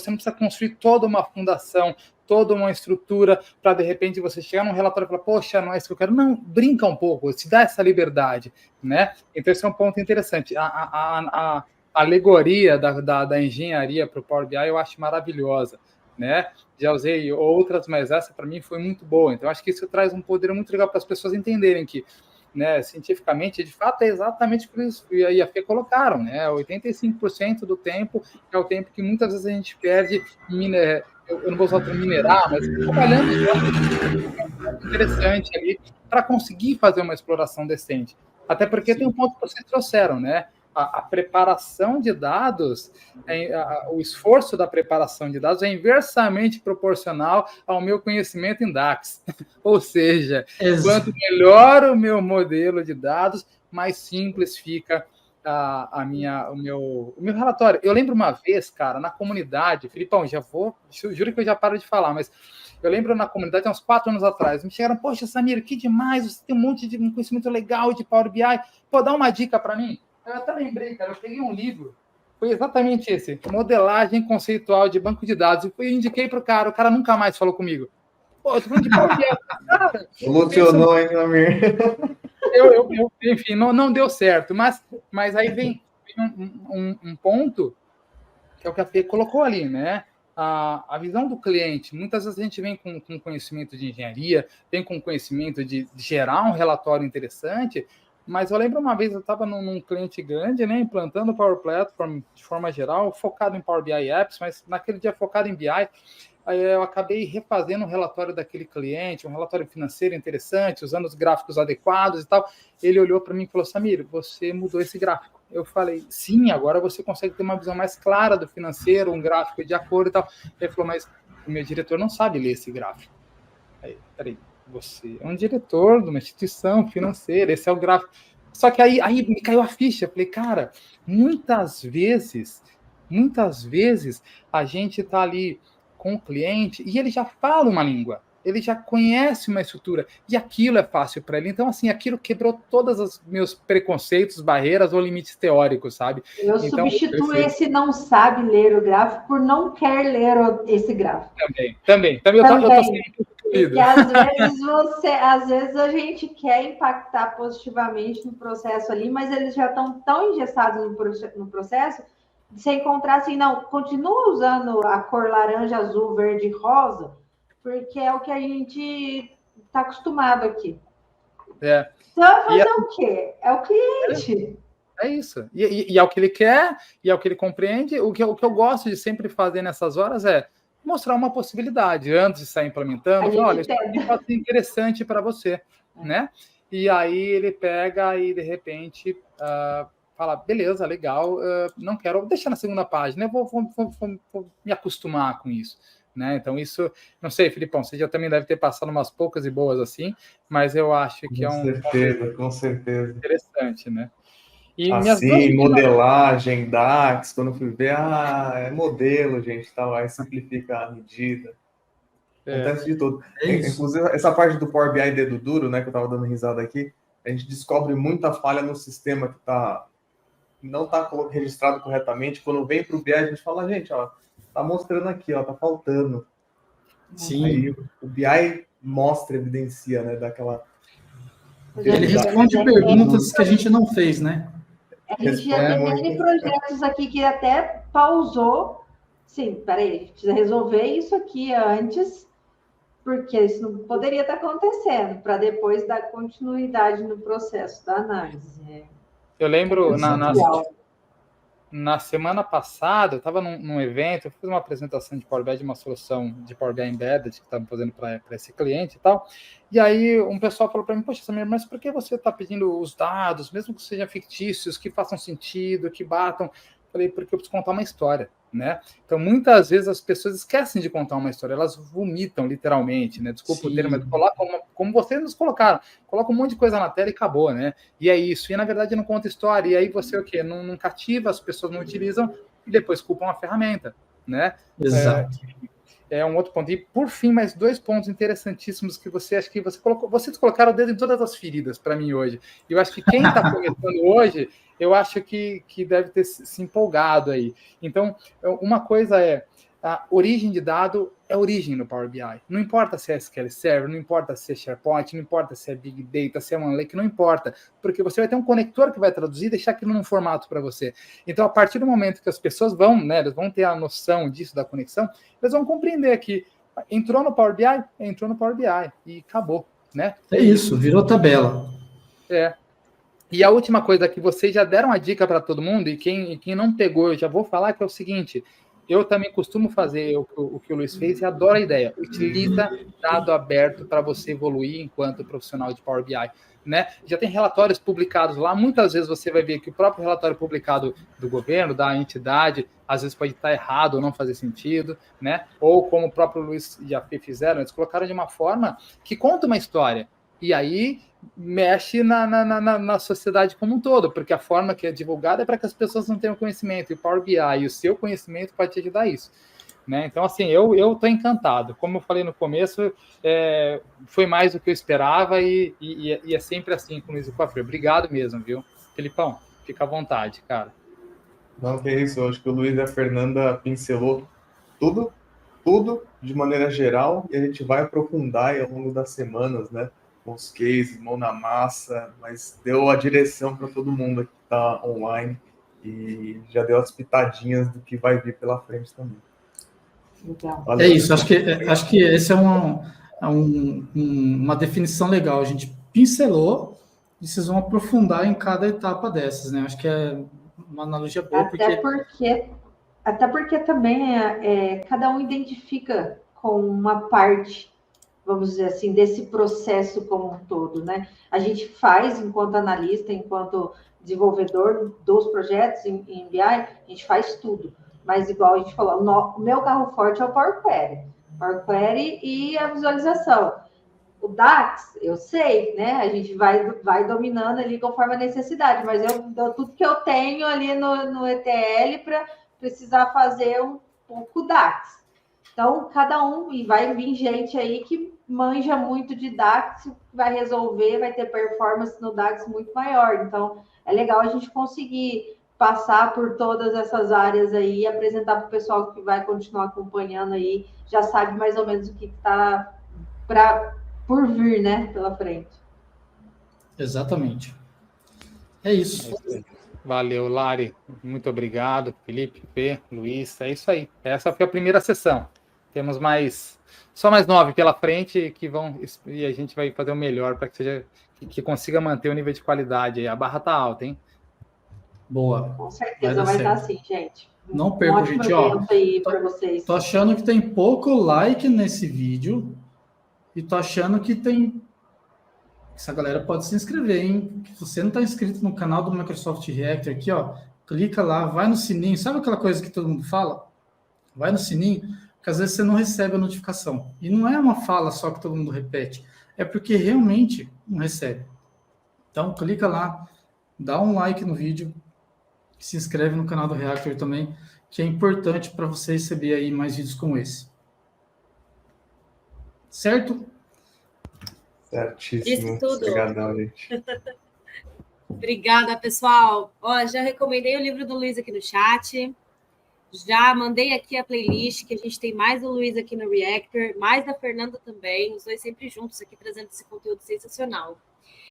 não precisa construir toda uma fundação, toda uma estrutura, para de repente você chegar num relatório e falar, poxa, não é isso que eu quero. Não, brinca um pouco, te dá essa liberdade, né? Então esse é um ponto interessante. A alegoria da engenharia para o Power BI eu acho maravilhosa, né? Já usei outras, mas essa para mim foi muito boa. Então acho que isso traz um poder muito legal para as pessoas entenderem que, né, cientificamente, de fato, é exatamente o que eles e a FE colocaram, né? 85% do tempo é o tempo que muitas vezes a gente perde, eu não vou usar o termo minerar, mas trabalhando interessante ali para conseguir fazer uma exploração decente. Até porque tem um ponto que vocês trouxeram, né? A preparação de dados, o esforço da preparação de dados é inversamente proporcional ao meu conhecimento em DAX. Ou seja, quanto melhor o meu modelo de dados, mais simples fica o meu relatório. Eu lembro uma vez, cara, na comunidade, Filipão, juro que eu já paro de falar, mas eu lembro na comunidade, há uns 4 anos atrás, me chegaram, poxa, Samir, que demais, você tem um monte de conhecimento legal de Power BI, pô, dá uma dica para mim? Eu até lembrei, cara, eu peguei um livro, foi exatamente esse, Modelagem Conceitual de Banco de Dados, e eu indiquei pro cara, o cara nunca mais falou comigo. Pô, eu tô falando de Power BI, cara. Evolucionou, hein, Samir? Enfim, não deu certo, mas aí vem um ponto, que é o que a Fê colocou ali, né? A visão do cliente, muitas vezes a gente vem com conhecimento de engenharia, vem com conhecimento de gerar um relatório interessante, mas eu lembro uma vez, eu estava num cliente grande, né, implantando o Power Platform de forma geral, focado em Power BI Apps, mas naquele dia focado em BI, aí eu acabei refazendo um relatório daquele cliente, um relatório financeiro interessante, usando os gráficos adequados e tal. Ele olhou para mim e falou, Samir, você mudou esse gráfico. Eu falei, sim, agora você consegue ter uma visão mais clara do financeiro, um gráfico de acordo e tal. Ele falou, mas o meu diretor não sabe ler esse gráfico. Aí, peraí, você é um diretor de uma instituição financeira, esse é o gráfico. Só que aí me caiu a ficha. Eu falei, cara, muitas vezes a gente está ali com o cliente e ele já fala uma língua, ele já conhece uma estrutura e aquilo é fácil para ele. Então, assim, aquilo quebrou todos os meus preconceitos, barreiras ou limites teóricos, sabe? Eu substituo esse não sabe ler o gráfico por não quer ler esse gráfico. Também. Eu tô sendo porque às vezes a gente quer impactar positivamente no processo ali, mas eles já estão tão engessados no processo, de você encontrar assim, não, continua usando a cor laranja, azul, verde, rosa, porque é o que a gente está acostumado aqui. Então, vai fazer o quê? É o cliente. É isso. E é o que ele quer, e é o que ele compreende. O que eu gosto de sempre fazer nessas horas é mostrar uma possibilidade antes de sair implementando. Olha, isso aqui pode ser interessante para você, né? E aí ele pega e, de repente, fala, beleza, legal, não quero, deixar na segunda página, eu vou me acostumar com isso. Né? Então, isso, não sei, Filipão, você já também deve ter passado umas poucas e boas assim, mas eu acho que com certeza. Interessante, né? E assim, modelagem, DAX, quando eu fui ver, é modelo, gente, tá lá, simplifica a medida. Acontece de tudo. Inclusive, essa parte do Power BI dedo duro, né, que eu tava dando risada aqui, a gente descobre muita falha no sistema que não está registrado corretamente. Quando vem para o BI, a gente fala, gente, ó, tá mostrando aqui, ó, tá faltando. Sim. Aí o BI mostra, evidencia, né, daquela... Ele responde perguntas que a gente não fez, né? A gente já tem projetos aqui que até pausou. Sim, peraí, a gente precisa resolver isso aqui antes, porque isso não poderia estar acontecendo, para depois dar continuidade no processo da análise. Eu lembro na semana passada, eu estava num evento, eu fiz uma apresentação de Power BI, de uma solução de Power BI Embedded que estava fazendo para esse cliente e tal, e aí um pessoal falou para mim, poxa, Samir, mas por que você está pedindo os dados, mesmo que sejam fictícios, que façam sentido, que batam? Falei, porque eu preciso contar uma história, né? Então, muitas vezes as pessoas esquecem de contar uma história, elas vomitam literalmente, né? Desculpa o termo, mas colocam como vocês nos colocaram, coloca um monte de coisa na tela e acabou, né? E é isso, e na verdade não conta história, e aí você o quê? Não cativa, as pessoas não utilizam, e depois culpam a ferramenta, né? Exato. É um outro ponto. E, por fim, mais 2 pontos interessantíssimos que vocês colocaram o dedo em todas as feridas para mim hoje. Eu acho que quem está começando hoje, eu acho que deve ter se empolgado aí. Então, uma coisa é, a origem de dado é origem no Power BI. Não importa se é SQL Server, não importa se é SharePoint, não importa se é Big Data, se é OneLake, não importa, porque você vai ter um conector que vai traduzir e deixar aquilo num formato para você. Então, a partir do momento que as pessoas vão, né, eles vão ter a noção disso, da conexão, eles vão compreender que entrou no Power BI, entrou no Power BI e acabou, né? É isso, virou tabela. E a última coisa que vocês já deram a dica para todo mundo, e quem não pegou, eu já vou falar, que é o seguinte: eu também costumo fazer o que o Luiz fez e adoro a ideia. Utiliza dado aberto para você evoluir enquanto profissional de Power BI. Né? Já tem relatórios publicados lá, muitas vezes você vai ver que o próprio relatório publicado do governo, da entidade, às vezes pode estar errado ou não fazer sentido, né? Ou como o próprio Luiz e a Fê fizeram, eles colocaram de uma forma que conta uma história, e aí mexe na sociedade como um todo, porque a forma que é divulgada é para que as pessoas não tenham conhecimento, e o Power BI e o seu conhecimento pode te ajudar a isso. Né? Então, assim, eu estou encantado. Como eu falei no começo, foi mais do que eu esperava e é sempre assim com o Luiz e com a Fê. Obrigado mesmo, viu? Felipão, fica à vontade, cara. Não, que é isso. Eu acho que o Luiz e a Fernanda pincelou tudo de maneira geral, e a gente vai aprofundar aí ao longo das semanas, né? Com os cases, mão na massa, mas deu a direção para todo mundo que está online e já deu as pitadinhas do que vai vir pela frente também. Valeu. É isso, acho que esse é uma definição legal. A gente pincelou e vocês vão aprofundar em cada etapa dessas, né? Acho que é uma analogia boa. Até porque também cada um identifica com uma parte, vamos dizer assim, desse processo como um todo, né? A gente faz, enquanto analista, enquanto desenvolvedor dos projetos em BI, a gente faz tudo. Mas, igual a gente falou, o meu carro forte é o Power Query e a visualização. O DAX, eu sei, né? A gente vai dominando ali conforme a necessidade, mas eu dou tudo que eu tenho ali no ETL para precisar fazer um pouco DAX. Então, cada um, e vai vir gente aí que manja muito de DAX, vai resolver, vai ter performance no DAX muito maior. Então, é legal a gente conseguir passar por todas essas áreas aí e apresentar para o pessoal que vai continuar acompanhando aí, já sabe mais ou menos o que está por vir, né, pela frente. Exatamente. É isso. Valeu, Lari. Muito obrigado. Felipe, Fê, Luiz. É isso aí. Essa foi a primeira sessão. Temos só mais 9 pela frente e a gente vai fazer o melhor para que consiga manter o nível de qualidade. A barra tá alta, hein? Boa. Com certeza vai estar assim, gente. Não perca, gente. Tô achando que tem pouco like nesse vídeo e tô achando que essa galera pode se inscrever, hein? Se você não está inscrito no canal do Microsoft Reactor aqui, ó, clica lá, vai no sininho. Sabe aquela coisa que todo mundo fala? Vai no sininho, porque às vezes você não recebe a notificação. E não é uma fala só que todo mundo repete, é porque realmente não recebe. Então, clica lá, dá um like no vídeo, se inscreve no canal do Reactor também, que é importante para você receber aí mais vídeos como esse. Certo? Certíssimo. Isso tudo. Obrigadão, gente. Obrigada, pessoal. Já recomendei o livro do Luiz aqui no chat. Já mandei aqui a playlist, que a gente tem mais do Luiz aqui no Reactor, mais da Fernanda também, os dois sempre juntos aqui, trazendo esse conteúdo sensacional.